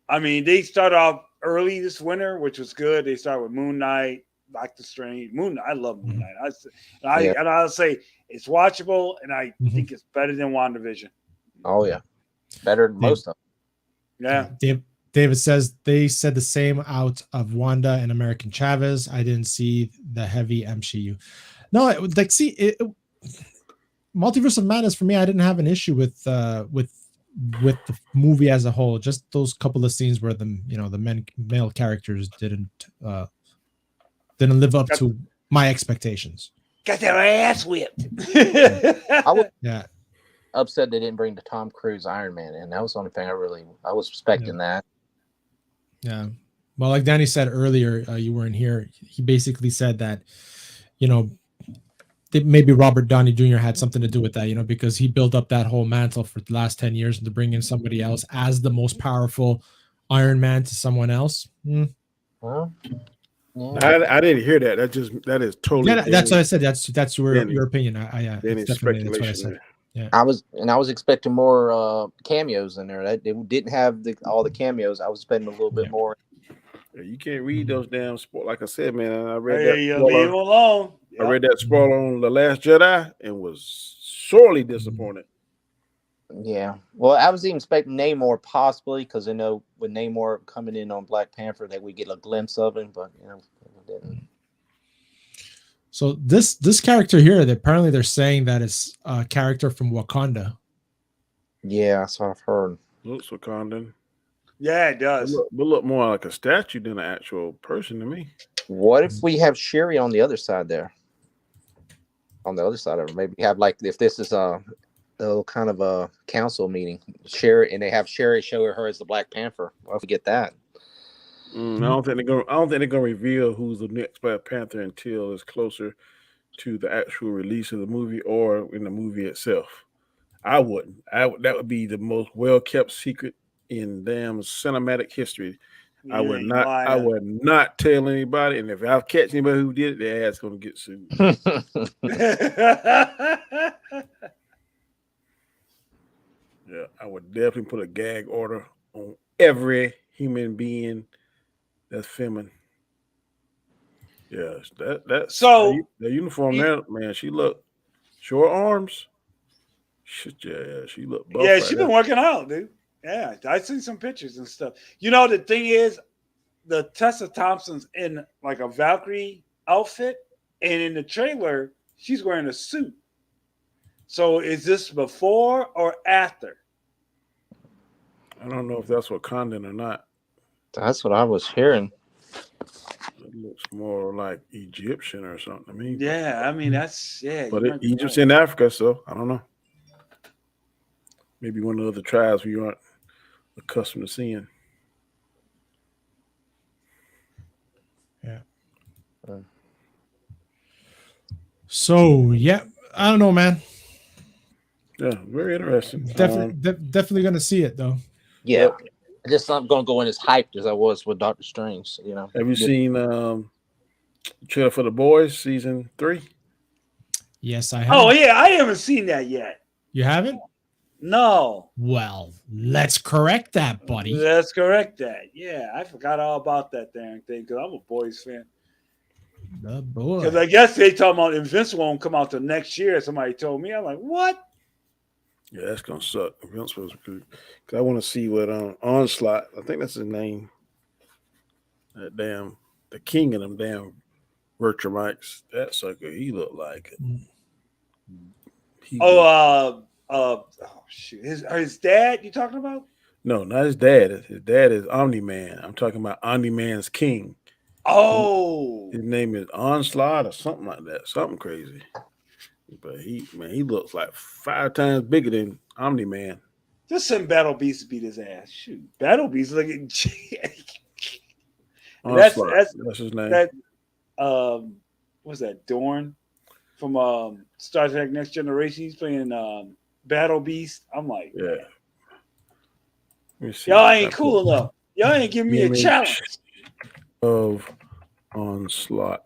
I mean, they start off early this winter, which was good. They start with Moon Knight, Doctor Strange. I love Moon Knight. I'll say it's watchable, and I think it's better than WandaVision. Oh, yeah. Better than most of them. Yeah. David says they said the same out of Wanda and American Chavez. I didn't see the heavy MCU. No, Multiverse of Madness for me, I didn't have an issue with the movie as a whole. Just those couple of scenes where the male characters didn't live up to my expectations. Got their ass whipped. Yeah. Upset they didn't bring the Tom Cruise Iron Man in. That was the only thing I was expecting that. Yeah. Well, like Danny said earlier, you weren't here. He basically said that, maybe Robert Downey Jr. had something to do with that, because he built up that whole mantle for the last 10 years, and to bring in somebody else as the most powerful Iron Man to someone else. Well, I didn't hear that. That is totally. Yeah, that's what I said. That's your opinion. That's what I said. Yeah. I was expecting more cameos in there. They didn't have all the cameos. I was expecting a little bit more. You can't read those damn spoilers. Like I said, man, I read that. Leave him alone. Yep. I read that spoiler on The Last Jedi and was sorely disappointed. Yeah. Well, I was even expecting Namor possibly, because I know with Namor coming in on Black Panther that we get a glimpse of him, but we didn't. So this character here, apparently they're saying that it's a character from Wakanda. Yeah, that's what I've heard. Looks Wakandan. Yeah, it does. But look more like a statue than an actual person to me. What if we have Shuri on the other side there? On the other side of her, maybe have if this is a kind of a council meeting, Shuri, and they have Shuri show her as the Black Panther. What if we get that? I don't think they're gonna reveal who's the next Black Panther until it's closer to the actual release of the movie or in the movie itself. I wouldn't. That would be the most well kept secret in damn cinematic history. I would not tell anybody, and if I catch anybody who did it, their ass gonna get sued. Yeah, I would definitely put a gag order on every human being that's feminine. Yeah, that So the uniform there, man. She look short arms. Shit, yeah, she look buff. Yeah, right she there. been working out, dude. Yeah, I seen some pictures and stuff. You know, the thing is, the Tessa Thompson's in like a Valkyrie outfit, and in the trailer, she's wearing a suit. So is this before or after? I don't know if that's Wakandan or not. That's what I was hearing. It looks more like Egyptian or something to me. Yeah, I mean that's But Egypt's in Africa, so I don't know. Maybe one of the other tribes we aren't accustomed to seeing. Yeah. So yeah, I don't know, man. Yeah, very interesting. Definitely gonna see it though. Yeah, I just not gonna go in as hyped as I was with Doctor Strange. You know. Have you seen trailer for The Boys season 3? Yes, I have. Oh yeah, I haven't seen that yet. You haven't? No. Well, let's correct that, buddy. Let's correct that. Yeah, I forgot all about that damn thing because I'm a Boys fan. The boy. Because I guess they talking about Invincible won't come out till next year. Somebody told me. I'm like, what? Yeah, that's gonna suck. Invincible's good. Cause I want to see what Onslaught. I think that's his name. That damn the king of them damn virtual mics. That sucker. He looked like it. Shoot. His dad, you talking about? No, not his dad. His dad is Omni-Man. I'm talking about Omni-Man's king. Oh. His name is Onslaught or something like that. Something crazy. But he looks like 5 times bigger than Omni-Man. Just send Battle Beast to beat his ass. Shoot. Battle Beast looking that's his name. That what's that? Dorn from Star Trek Next Generation. He's playing Battle Beast. I'm like, yeah. Y'all ain't cool enough. Y'all ain't giving me a challenge. Of Onslaught.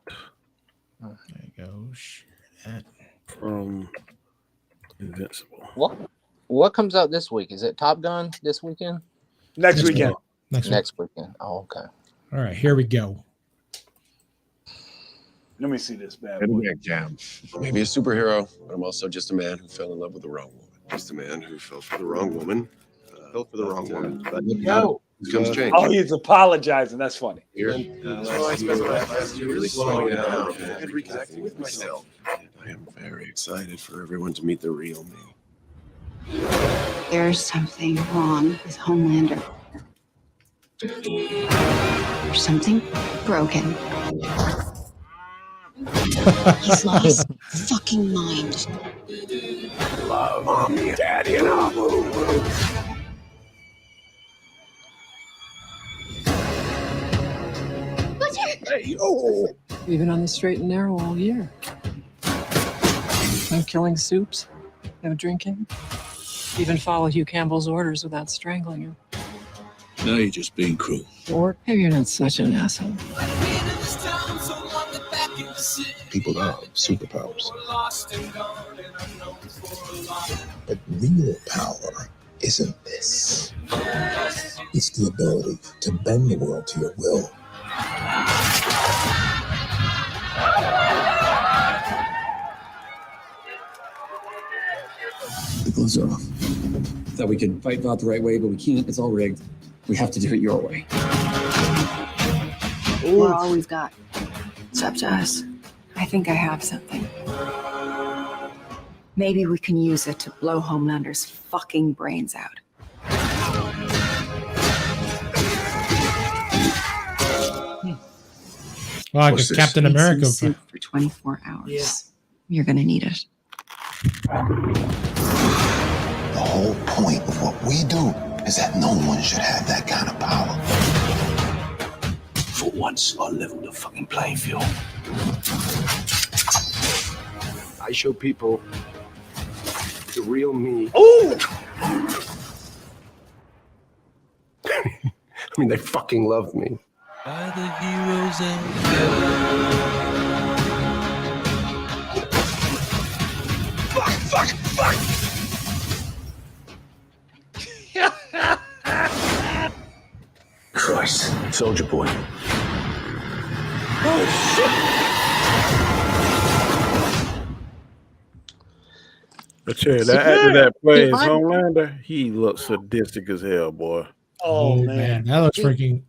There you go. Share that. From Invincible. What comes out this week? Is it Top Gun this weekend? Next weekend. Next weekend. Oh, okay. All right, here we go. Let me see this bad It'll boy. be a jam. Maybe a superhero, but I'm also just a man who fell in love with the wrong woman. Just a man who fell for the wrong woman. Fell for the wrong woman. But comes change. Oh, he's apologizing. That's funny. Here. So I spent the last year really slowing it down and reconnecting with myself. I am very excited for everyone to meet the real me. There's something wrong with Homelander. There's something broken. He's lost his fucking mind. Love, mommy, daddy, and Abu. Hey, We've been on the straight and narrow all year. No killing soups, no drinking. Even follow Hugh Campbell's orders without strangling him. Now you're just being cruel. Or maybe you're not such an asshole. People have superpowers. But real power isn't this. It's the ability to bend the world to your will. The gloves are off. Thought we could fight Vought the right way, but we can't. It's all rigged. We have to do it your way. We're all we've got. It's up to us. I think I have something. Maybe we can use it to blow Homelander's fucking brains out. Well, I guess Captain America for 24 hours. Yeah. You're gonna need it. The whole point of what we do is that no one should have that kind of power. For once, I'll level the fucking playing field. I show people the real me. Oh! I mean, they fucking love me. By the heroes and Fuck! Christ, Soldier Boy. But yeah, that actor that plays Homelander, he looks sadistic as hell, boy. Oh man, that looks freaking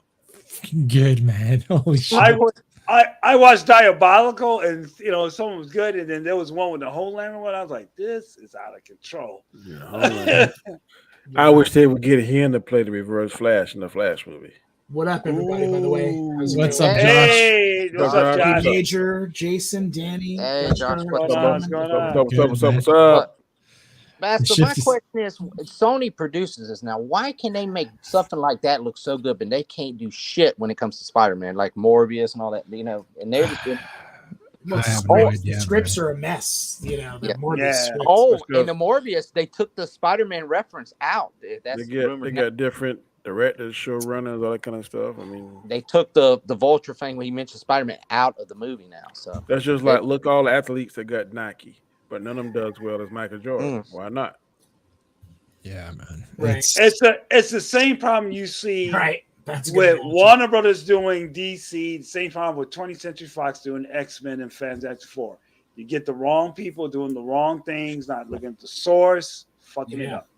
good, man. Holy shit! I watched Diabolical, and someone was good, and then there was one with the Homelander one. I was like, this is out of control. Yeah, I wish they would get him to play the Reverse Flash in the Flash movie. What up, everybody? By the way, what's up, Josh? Hey, what's up, Josh? Major, Jason, Danny. Hey, Josh, what's up? Master, my question is, Sony produces this now. Why can they make something like that look so good, but they can't do shit when it comes to Spider-Man, like Morbius and all that? And they're the scripts are a mess. The Morbius scripts. In the Morbius, they took the Spider-Man reference out. That's they got different directors, showrunners, all that kind of stuff. I mean, they took the Vulture thing when he mentioned Spider-Man out of the movie now. So that's just like look all the athletes that got Nike. But none of them does well as Michael Jordan. Why not? Yeah, man. Right. It's the same problem you see with Warner Brothers doing DC, the same problem with 20th Century Fox doing X-Men and Fantastic Four. You get the wrong people doing the wrong things, not looking at the source, fucking it up.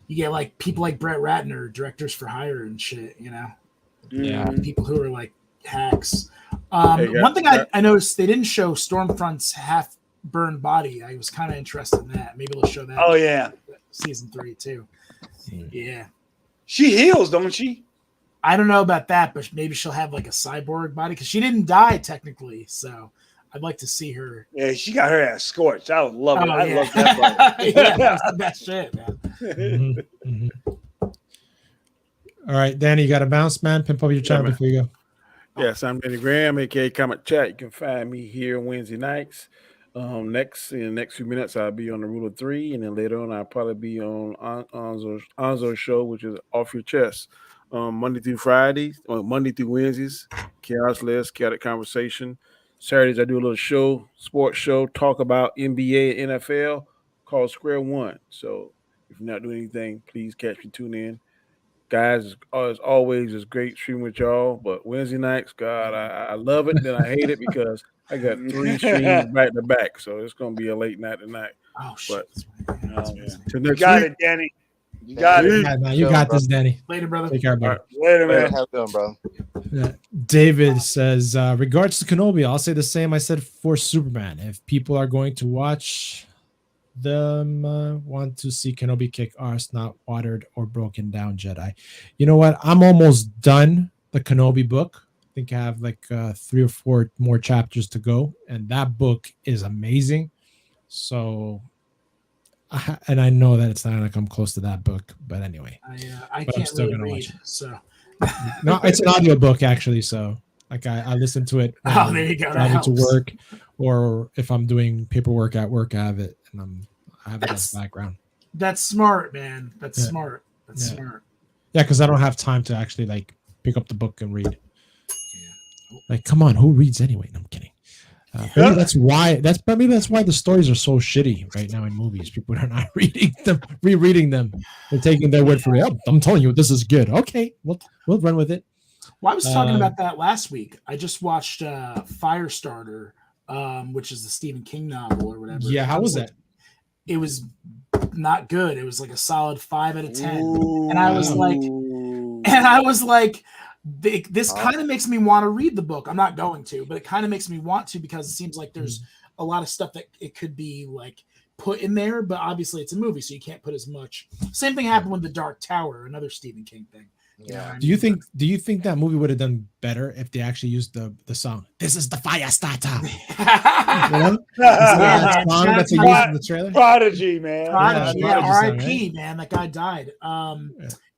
You get like people like Brett Ratner, directors for hire and shit, Yeah. People who are like hacks. One thing I noticed, they didn't show Stormfront's half burned body. I was kind of interested in that. Maybe they'll show that. Oh yeah, season 3 too. Yeah, she heals, don't she? I don't know about that, but maybe she'll have like a cyborg body because she didn't die technically. So I'd like to see her. Yeah, she got her ass scorched. I would love it. I love that part. Yeah, that's the best shit, man. All right, Danny, you got to bounce, man. Pimp up your channel before you go. Yes, I'm Danny Graham, aka Comic Chat. You can find me here Wednesday nights. In the next few minutes, I'll be on the Rule of 3, and then later on, I'll probably be on Anzo's show, which is Off Your Chest. Monday through Fridays, Monday through Wednesdays, Chaos List, Chaotic Conversation. Saturdays, I do a little sports show, talk about NBA and NFL called Square One. So if you're not doing anything, please catch me, tune in. Guys, as always, it's great streaming with y'all. But Wednesday nights, God, I love it. Then I hate it because I got 3 streams back to back. So it's going to be a late night tonight. Oh, shit. You got it, Danny. You got it. Yeah, man, you got this, Danny. Later, brother. Take care, brother. Later, man. How's it going, bro? David says, regards to Kenobi, I'll say the same I said for Superman. If people are going to watch them, want to see Kenobi kick ass, not watered or broken down Jedi. You know what? I'm almost done the Kenobi book. I think I have like 3 or 4 more chapters to go, and that book is amazing. So, and I know that it's not like I'm close to that book, but anyway, I can't really read, so no, it's an audio book actually. So, like I listen to it. Oh, there you go. Driving to work, or if I'm doing paperwork at work, I have it, and I have it as background. That's smart, man. That's smart. That's smart. Yeah, because I don't have time to actually like pick up the book and read. Like, come on, who reads anyway? No, I'm kidding. Maybe that's why the stories are so shitty right now in movies. People are not reading them, rereading them. They're taking their word for it. Oh, I'm telling you, this is good. Okay, we'll run with it. Well, I was talking about that last week. I just watched Firestarter, which is the Stephen King novel or whatever. Yeah, how was that? It was not good. It was like a solid 5 out of 10. And I was like, this kind of makes me want to read the book. I'm not going to, but it kind of makes me want to because it seems like there's a lot of stuff that it could be like put in there, but obviously it's a movie, so you can't put as much. Same thing happened with The Dark Tower, another Stephen King thing. Yeah. Do you think that movie would have done better if they actually used the song? This is the fire starter. You know? Yeah, song that they used in the trailer. Prodigy, man. Prodigy, Prodigy R.I.P. song, right? Man, that guy died.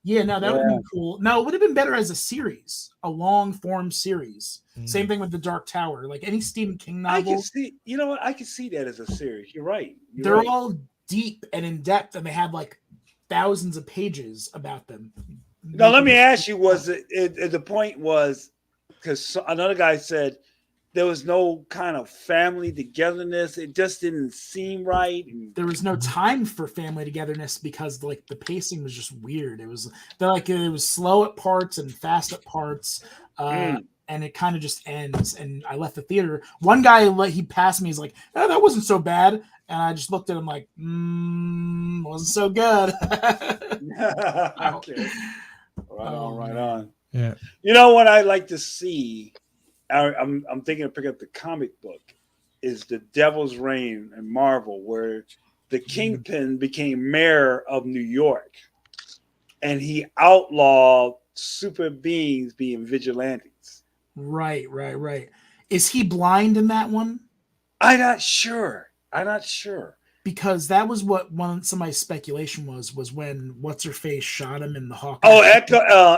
No, that would have been cool. No, it would have been better as a series, a long form series. Same thing with The Dark Tower. Like any Stephen King novel. I can see. You know what? I can see that as a series. You're right. They're all deep and in depth, and they have like thousands of pages about them. Now, let me ask you: was the point was because another guy said there was no kind of family togetherness. It just didn't seem right. There was no time for family togetherness because like the pacing was just weird. It was slow at parts and fast at parts. and it kind of just ends. And I left the theater. One guy, he passed me. He's like, "Oh, that wasn't so bad." And I just looked at him like, wasn't so good. Okay. Right on. Yeah. You know what I like to see? I'm thinking of picking up the comic book. Is the Devil's Reign in Marvel, where the Kingpin became mayor of New York, and he outlawed super beings being vigilantes. Right. Is he blind in that one? I'm not sure. Because that was what some of my speculation was when what's her face shot him in the Hawkeye. Oh,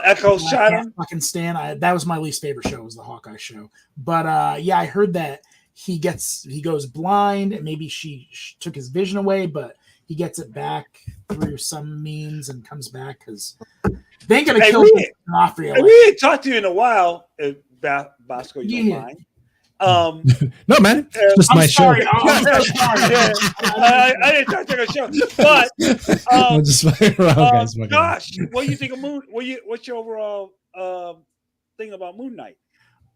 Echo shot him. Fucking stand. That was my least favorite show, was the Hawkeye show. But yeah, I heard that he goes blind, and maybe she took his vision away, but he gets it back through some means and comes back because they ain't gonna kill D'Onofrio. We ain't talked to you in a while, Bosco. You don't mind? No, man, it's just my show. I'm sorry. I didn't talk to the show, but I'm just playing around, guys. Gosh, what do you think of Moon? What's your overall thing about Moon Knight?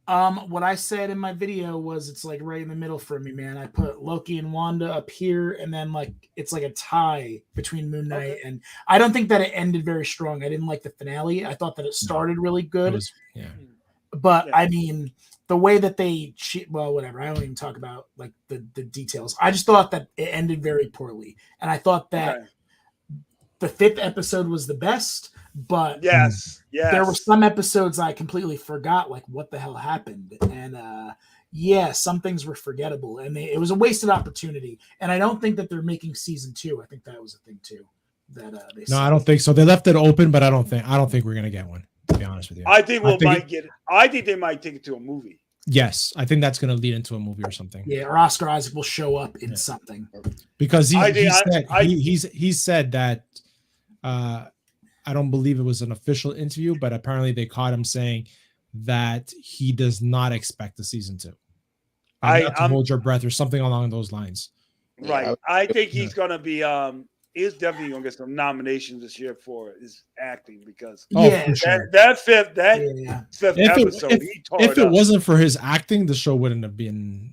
What I said in my video was it's like right in the middle for me, man. I put Loki and Wanda up here, and then like it's like a tie between Moon Knight, and I don't think that it ended very strong. I didn't like the finale. I thought that it started really good, but I mean, the way that they well, whatever. I don't even talk about like the details. I just thought that it ended very poorly, and I thought that the 5th episode was the best. But yes, there were some episodes I completely forgot, like what the hell happened, and some things were forgettable, and it was a wasted opportunity. And I don't think that they're making season 2. I think that was a thing too. That they no, I don't think so. They left it open, but I don't think we're gonna get one. To be honest with you, I think might get it. I think they might take it to a movie. Yes, I think that's going to lead into a movie or something. Yeah, or Oscar Isaac will show up in something because he said that. I don't believe it was an official interview, but apparently they caught him saying that he does not expect the season 2. To hold your breath or something along those lines. Right. I think he's going to be. He's definitely going to get some nominations this year for his acting because that fifth episode. If it wasn't for his acting, the show wouldn't have been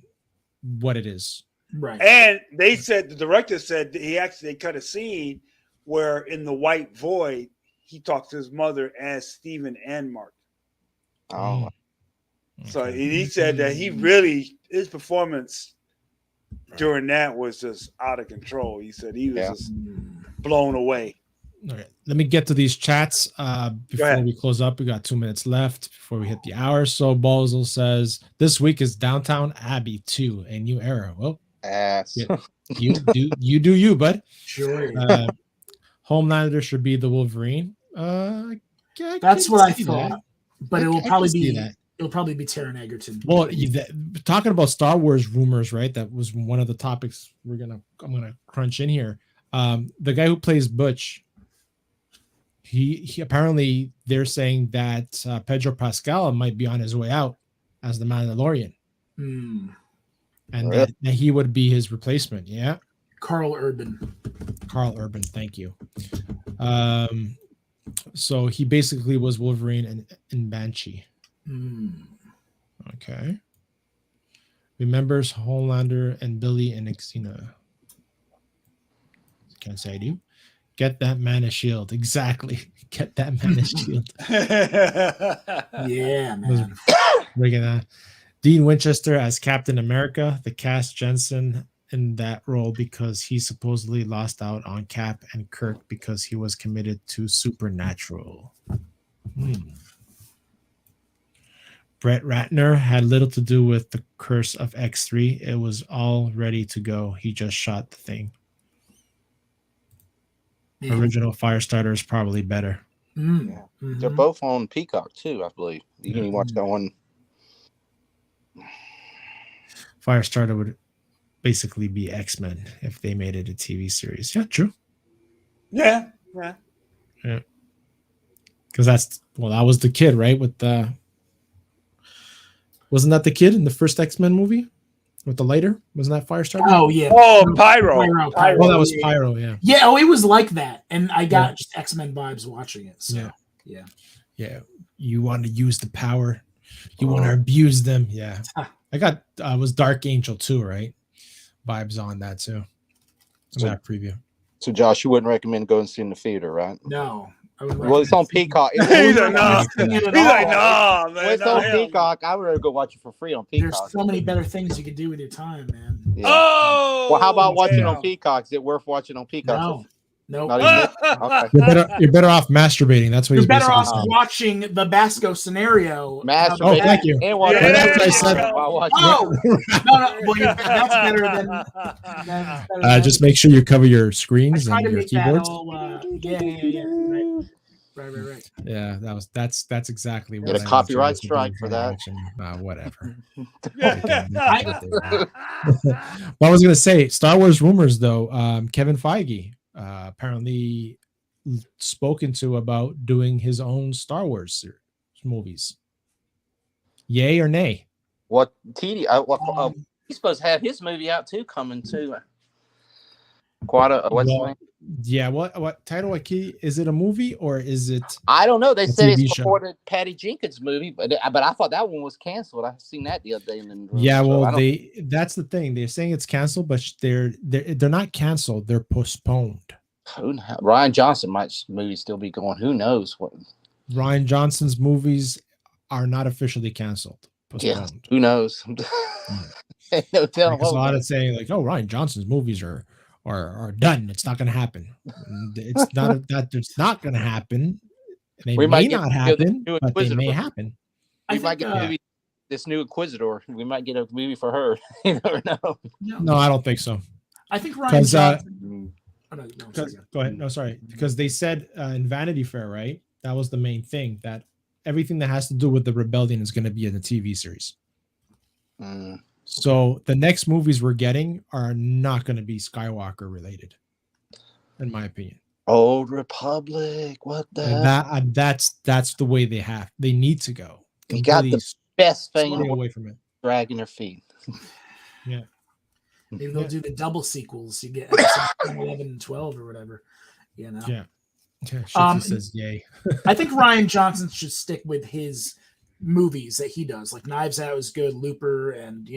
what it is. Right. And they said the director said they cut a scene where in the White Void he talks to his mother as Stephen and Mark. Oh. So he said that his performance during that was just out of control. He said he was just blown away. All right, let me get to these chats before we close up. We got 2 minutes left before we hit the hour. So Bozel says this week is Downtown Abbey 2, a new era. Well, you do you, bud. Sure. Homelander should be the Wolverine. That's what I thought, but it will probably be that. It'll probably be Taron Egerton. Well, talking about Star Wars rumors, right? That was one of the topics I'm gonna crunch in here. The guy who plays Butch, he apparently they're saying that Pedro Pascal might be on his way out as the Mandalorian, and that he would be his replacement. Yeah, Carl Urban. Thank you. So he basically was Wolverine and Banshee. Okay. Remembers Homelander and Billy and Xena. Can't say I do. Get that man a shield. Exactly. Get that man a shield. Yeah, man. Bringing that. Dean Winchester as Captain America. The cast Jensen in that role because he supposedly lost out on Cap and Kirk because he was committed to Supernatural. Brett Ratner had little to do with the Curse of X3. It was all ready to go. He just shot the thing. Original Firestarter is probably better. They're both on Peacock too, I believe. You can watch that one. Firestarter would basically be X-Men if they made it a TV series. Yeah, true. Yeah. Because that was the kid, right? With the wasn't that the kid in the first X-Men movie with the lighter? Wasn't that Firestarter? Oh yeah. Oh, Pyro. Oh, that was Pyro. Yeah. Yeah. Oh, it was like that, and I got just X-Men vibes watching it. So, yeah. You want to use the power. You want to abuse them. Yeah. I got was Dark Angel too, right? Vibes on that too. In that preview. So Josh, you wouldn't recommend going to see in the theater, right? No. Well, it's on Peacock. He's like, no. He's like, no, man. Well, it's on Peacock. I would rather go watch it for free on Peacock. There's so many better things you can do with your time, man. Yeah. Oh, well, how about watching on Peacock? Is it worth watching on Peacock? No. Okay. You're better off masturbating. That's what You're he's better off saying. watching the Basco scenario. Oh, thank you. And that's what I said. Oh, no. Well, that's better than. Just make sure you cover your screens and to your make that keyboards. all, Right. Yeah, that's exactly what. Get a copyright strike for that. Whatever. Well, I was gonna say Star Wars rumors though. Kevin Feige apparently spoken to about doing his own Star Wars movies. Yay or nay? What TD? He's supposed to have his movie out too, coming too. What's his name? Yeah, what title? Is it a movie or is it? I don't know. They said it's show? before the Patty Jenkins movie, but I thought that one was canceled. I seen that the other day. Yeah, well, that's the thing. They're saying it's canceled, but they're not canceled. They're postponed. Ryan Johnson movie still be going. Who knows what? Ryan Johnson's movies are not officially canceled. Postponed. Yeah, who knows? No telling. Because a lot of saying like, "Oh, Ryan Johnson's movies are done. It's not going to happen." It's not that it's not going to happen. They may not happen, but they may happen. We might get this new Inquisitor. We might get a movie for her. You never know. No, I don't think so. I think Ryan Johnson. Go ahead. No, sorry. Because they said in Vanity Fair, right? That was the main thing, that everything that has to do with the rebellion is going to be in the TV series. So the next movies we're getting are not going to be Skywalker related, in my opinion. Old Republic, what the hell? That's the way they need to go. You got the best thing away from it. Dragging their feet. Yeah. Maybe they'll do the double sequels. You get episode 11 and 12 or whatever. You know. Yeah. Shitty says yay. I think Ryan Johnson should stick with his movies that he does. Like Knives Out is good, Looper, and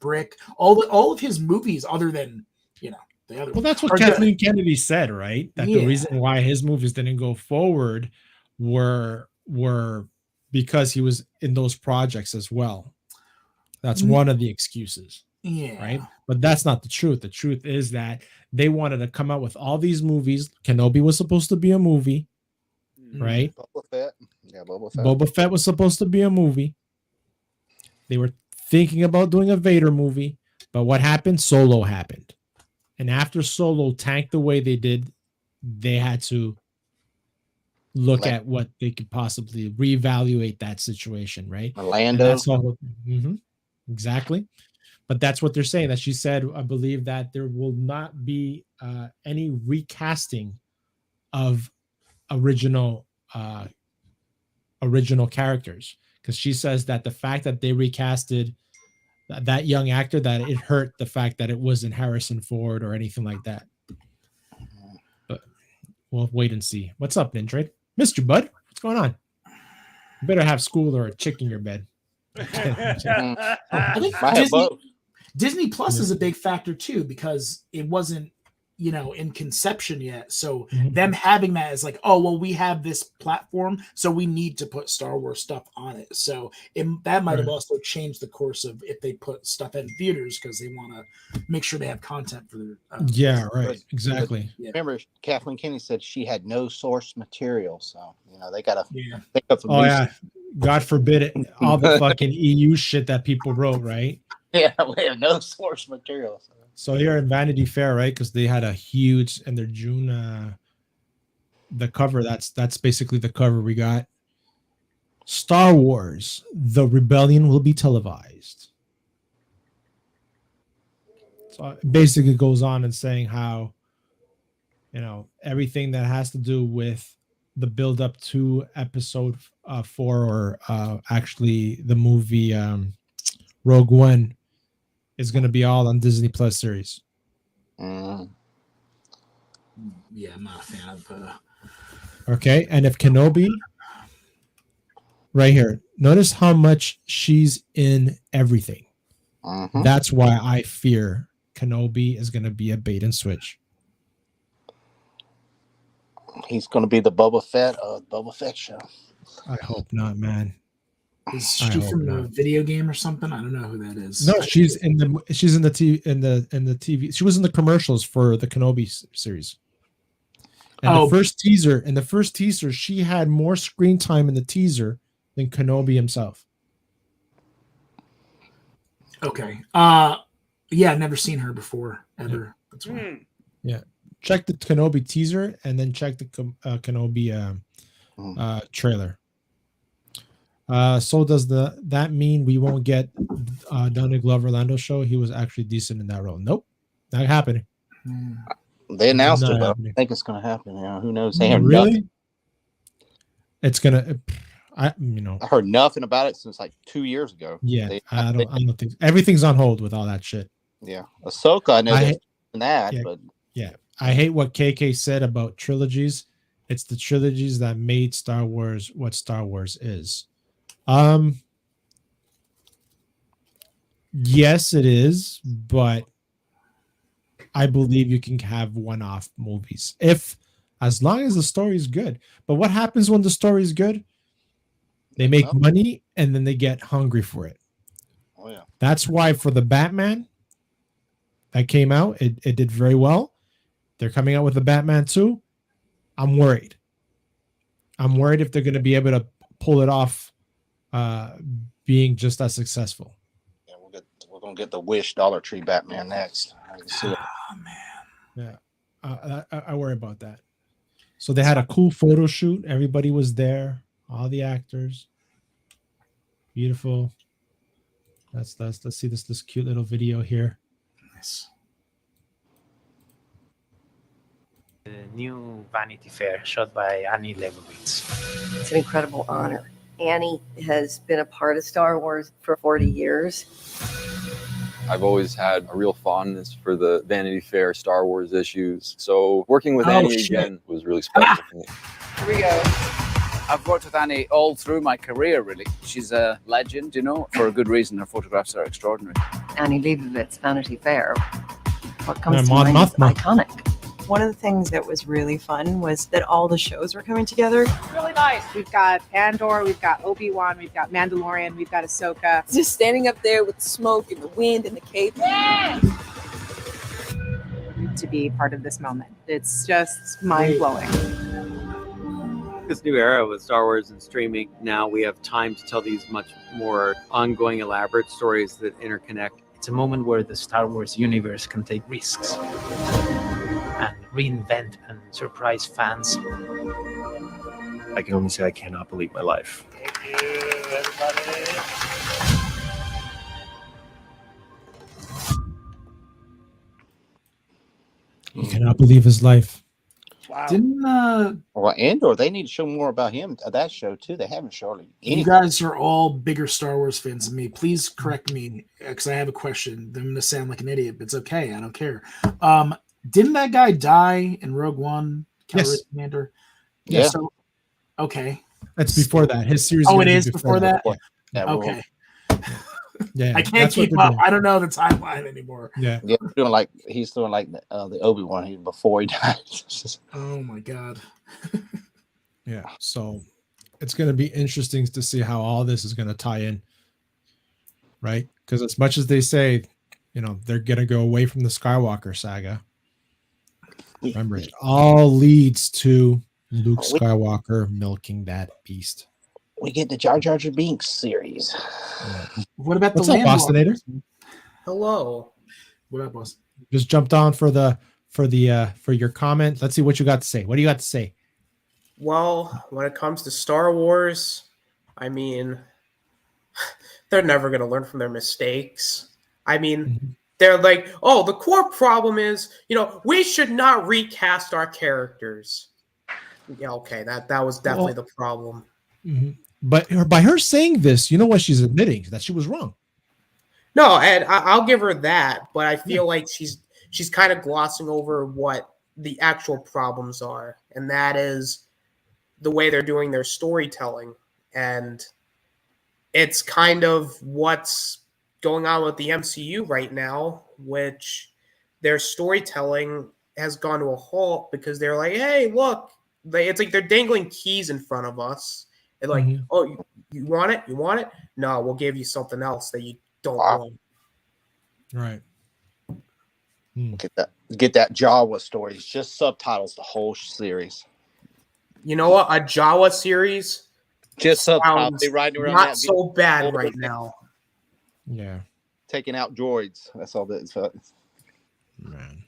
Brick. All of his movies, other than the other. Well, that's what Kathleen Kennedy said, right? That the reason why his movies didn't go forward were because he was in those projects as well. That's one of the excuses. Yeah. Right. But that's not the truth. The truth is that they wanted to come out with all these movies. Kenobi was supposed to be a movie. Right. Boba Fett. Yeah, Boba Fett. Boba Fett was supposed to be a movie. They were thinking about doing a Vader movie. But what happened? Solo happened. And after Solo tanked the way they did, they had to look at what they could possibly reevaluate that situation, right? Orlando. Exactly. But that's what they're saying. That she said, I believe that there will not be any recasting of original characters, because she says that the fact that they recasted that young actor, that it hurt the fact that it wasn't Harrison Ford or anything like that. But we'll wait and see. What's up, Nintrade? Missed you, bud. What's going on? You better have school or a chick in your bed. I think Disney Plus is a big factor too, because it wasn't, in conception yet. So them having that is like, oh, well, we have this platform, so we need to put Star Wars stuff on it. So that might have also changed the course of if they put stuff in theaters, because they want to make sure they have content for their. Exactly. Remember, Kathleen Kennedy said she had no source material, so they gotta think of God forbid it, all the fucking EU shit that people wrote, right? Yeah, we have no source material. So here in Vanity Fair, right? Because they had a huge in their June the cover. That's basically the cover we got. Star Wars: The Rebellion will be televised. So it basically goes on and saying how, everything that has to do with the build up to episode 4, or actually the movie Rogue One, is going to be all on Disney Plus series. Yeah, I'm not a fan of. Okay, and if Kenobi right here. Notice how much she's in everything. That's why I fear Kenobi is going to be a bait and switch. He's going to be the Boba Fett of Boba Fett show. I hope not, man. Is she from a video game or something? I don't know who that is. No, she's in the TV. She was in the commercials for the Kenobi series. And the first teaser, she had more screen time in the teaser than Kenobi himself. Okay. Yeah, I've never seen her before ever. That's why. Yeah. Check the Kenobi teaser and then check the Kenobi trailer. So does that mean we won't get Donald Glover Lando show? He was actually decent in that role. Nope, not happening. They announced it, but I think it's going to happen. Who knows? They heard really? nothing. It's gonna. I heard nothing about it since like 2 years ago. Yeah, I don't think everything's on hold with all that shit. Yeah, Ahsoka, I know that, yeah, but yeah, I hate what KK said about trilogies. It's the trilogies that made Star Wars what Star Wars is. Yes, it is, but I believe you can have one-off movies as long as the story is good. But what happens when the story is good? They make money and then they get hungry for it. Oh yeah. That's why for the Batman that came out, it did very well. They're coming out with the Batman 2. I'm worried. I'm worried if they're going to be able to pull it off being just as successful. Yeah, we're gonna get the Wish Dollar Tree Batman next. Oh man. Yeah, I worry about that. So they had a cool photo shoot. Everybody was there. All the actors. Beautiful. Let's see this cute little video here. Nice. The new Vanity Fair shot by Annie Leibovitz. It's an incredible honor. Annie has been a part of Star Wars for 40 years. I've always had a real fondness for the Vanity Fair Star Wars issues. So working with Annie again was really special for me. Here we go. I've worked with Annie all through my career, really. She's a legend, for a good reason. Her photographs are extraordinary. Annie Leibovitz, Vanity Fair. What comes to Mon mind is Mothma. iconic. One of the things that was really fun was that all the shows were coming together. Really nice. We've got Andor, we've got Obi-Wan, we've got Mandalorian, we've got Ahsoka. Just standing up there with the smoke and the wind and the cape. To be part of this moment. It's just mind-blowing. This new era with Star Wars and streaming, now we have time to tell these much more ongoing, elaborate stories that interconnect. It's a moment where the Star Wars universe can take risks and reinvent and surprise fans. I can only say I cannot believe my life. Thank you, everybody. He cannot believe his life. Wow. Didn't well, Andor, they need to show more about him at that show too. They haven't shown anything. You guys are all bigger Star Wars fans than me. Please correct me because I have a question. I'm going to sound like an idiot, but it's okay. I don't care. Didn't that guy die in Rogue One? Yes. Commander? Yeah. So, okay. That's before that. His series. Oh, it is before that? Yeah, okay. Yeah, I can't keep up. I don't know the timeline anymore. Yeah. He's doing like the Obi-Wan before he died. Oh my god. Yeah. So it's going to be interesting to see how all this is going to tie in. Right? Because as much as they say, they're going to go away from the Skywalker saga. Remember, it all leads to Luke Skywalker milking that beast. We get the Jar Jar Binks series. Yeah. What about What's the up, Bostonator? Hello. What up, Boston? Just jumped on for your comment. Let's see what you got to say. What do you got to say? Well, when it comes to Star Wars, I mean, they're never going to learn from their mistakes. I mean, they're like, oh, the core problem is, we should not recast our characters. Yeah, okay, that was definitely the problem. Mm-hmm. But by her saying this, you know what she's admitting? That she was wrong. No, and I'll give her that, but I feel like she's kind of glossing over what the actual problems are, and that is the way they're doing their storytelling. And it's kind of what's going on with the MCU right now, which their storytelling has gone to a halt because they're like, hey, look, it's like they're dangling keys in front of us. And like, oh, you want it? You want it? No, we'll give you something else that you don't want. Right. Get that Jawa story. It's just subtitles the whole series. You know what? A Jawa series just sounds riding around not so bad right now. Yeah. Taking out droids. That's all that is. Man.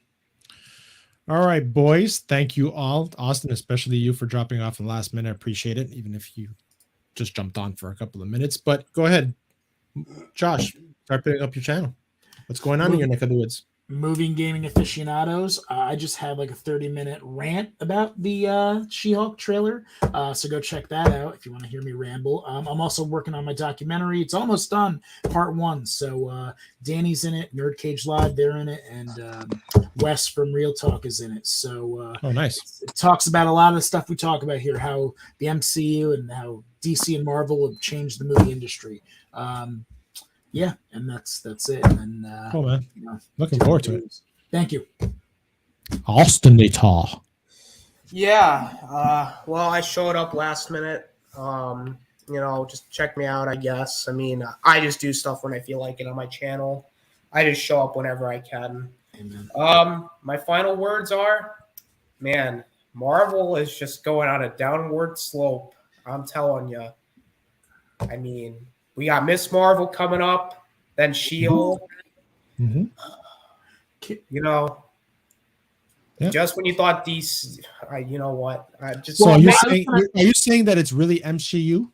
All right, boys. Thank you all. Austin, especially you for dropping off in the last minute. I appreciate it, even if you just jumped on for a couple of minutes. But go ahead. Josh, start putting up your channel. What's going on in your neck of the woods? Moving Gaming Aficionados. I just had like a 30-minute rant about the She-Hulk trailer. So go check that out if you want to hear me ramble. I'm also working on my documentary. It's almost done, part 1. So Danny's in it, Nerd Cage Live, they're in it, and Wes from Real Talk is in it. So oh, nice. It talks about a lot of the stuff we talk about here, how the MCU and how DC and Marvel have changed the movie industry. Yeah, and that's it. And cool, man. Looking forward to it. Thank you. Austin Natal. Yeah. Well, I showed up last minute. Just check me out, I guess. I mean, I just do stuff when I feel like it on my channel. I just show up whenever I can. Amen. My final words are, man, Marvel is just going on a downward slope. I'm telling you. I mean, we got Miss Marvel coming up, then She-Hulk. Mm-hmm. Just when you thought DC, you know what? So are you saying that it's really MCU?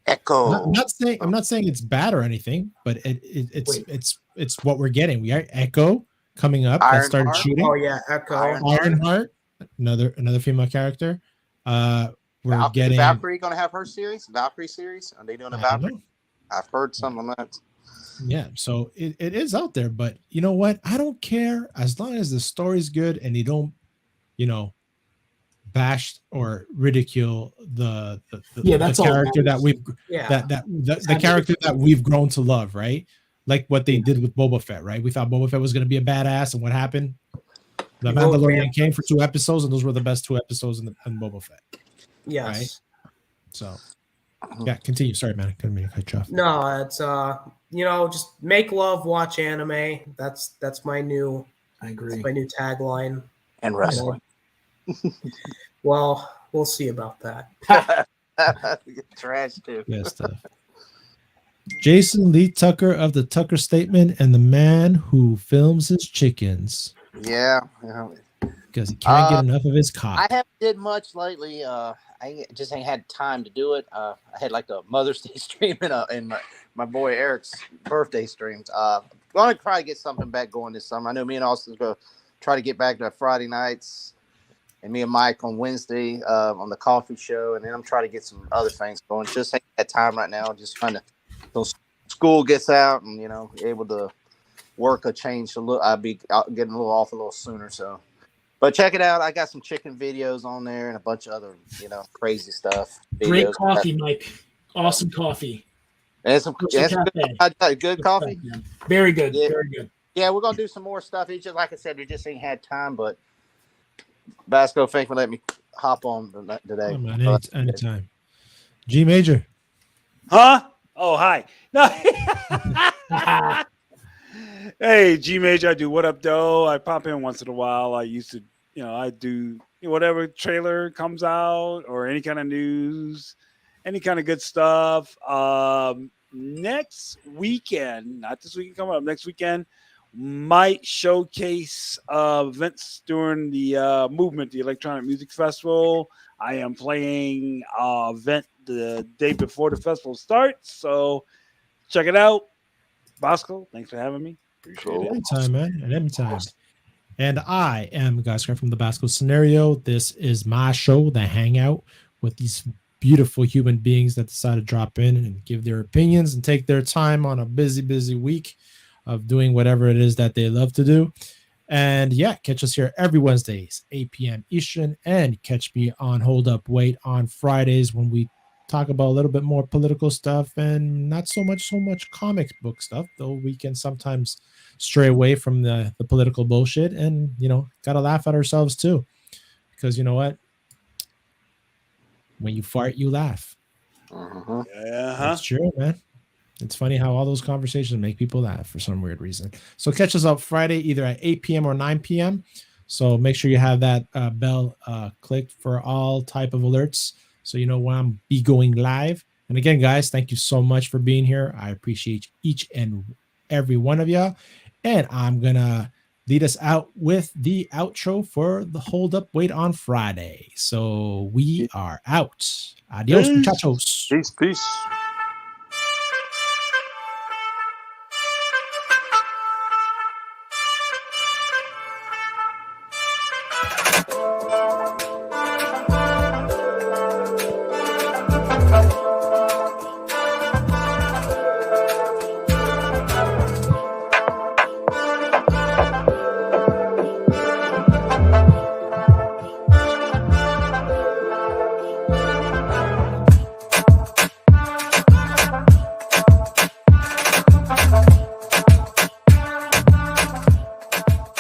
Echo. I'm not saying it's bad or anything, but it's what we're getting. We are Echo coming up that started shooting. Oh yeah, Echo. Ironheart, another female character. We're getting Valkyrie going to have her series. Valkyrie series. Are they doing a Valkyrie? I've heard some of that. Yeah, so it is out there, but you know what? I don't care as long as the story's good and you don't, bash or ridicule the character that we've the character that we've grown to love, right? Like what they did with Boba Fett, right? We thought Boba Fett was going to be a badass, and what happened? The Mandalorian came for 2 episodes, and those were the best 2 episodes in Boba Fett. Yes. Right? So. Yeah, continue. Sorry, man. I couldn't mean to cut you off. No, it's just make love, watch anime. That's my new. I agree. My new tagline. And wrestling. Well, we'll see about that. Trash too. Good stuff. Jason Lee Tucker of the Tucker Statement and the man who films his chickens. Yeah. Because he can't get enough of his cock. I haven't did much lately. I just ain't had time to do it. I had like a Mother's Day stream and my boy Eric's birthday streams. I'm going to try to get something back going this summer. I know me and Austin's going to try to get back to Friday nights, and me and Mike on Wednesday on the coffee show, and then I'm trying to get some other things going. Just ain't had time right now. Just trying to, until school gets out and, able to work a change a little. I'll be getting a little off a little sooner, so. But check it out. I got some chicken videos on there and a bunch of other, crazy stuff. Great coffee, Mike. Awesome coffee. And some good coffee. Very good. Yeah. Very good. Yeah, we're gonna do some more stuff. It's just like I said, we just ain't had time. But Basco, thank you for letting me hop on today. Oh, man, anytime. G Major. Huh? Oh, hi. No. Hey, G Major, I do What Up, Doe. I pop in once in a while. I used to, I do whatever trailer comes out or any kind of news, any kind of good stuff. Next weekend, not this weekend coming up, next weekend, might showcase events during the Movement, the Electronic Music Festival. I am playing event the day before the festival starts, so check it out. Bosco, thanks for having me. Appreciate it. Anytime, man. At any time. And I am Guys from the Basco Scenario. This is my show, The Hangout, with these beautiful human beings that decide to drop in and give their opinions and take their time on a busy week of doing whatever it is that they love to do. And yeah, catch us here every Wednesdays, 8 p.m. Eastern, and catch me on Hold Up Wait on Fridays when we talk about a little bit more political stuff and not so much comic book stuff, though we can sometimes stray away from the political bullshit and, gotta laugh at ourselves too. Because you know what? When you fart, you laugh. That's true, man. It's funny how all those conversations make people laugh for some weird reason. So catch us up Friday either at 8 p.m. or 9 p.m. So make sure you have that bell clicked for all type of alerts so you know when I'm be going live. And again, guys, thank you so much for being here. I appreciate each and every one of you. And I'm going to lead us out with the outro for the Hold Up Wait on Friday. So we are out. Adios, muchachos. Peace.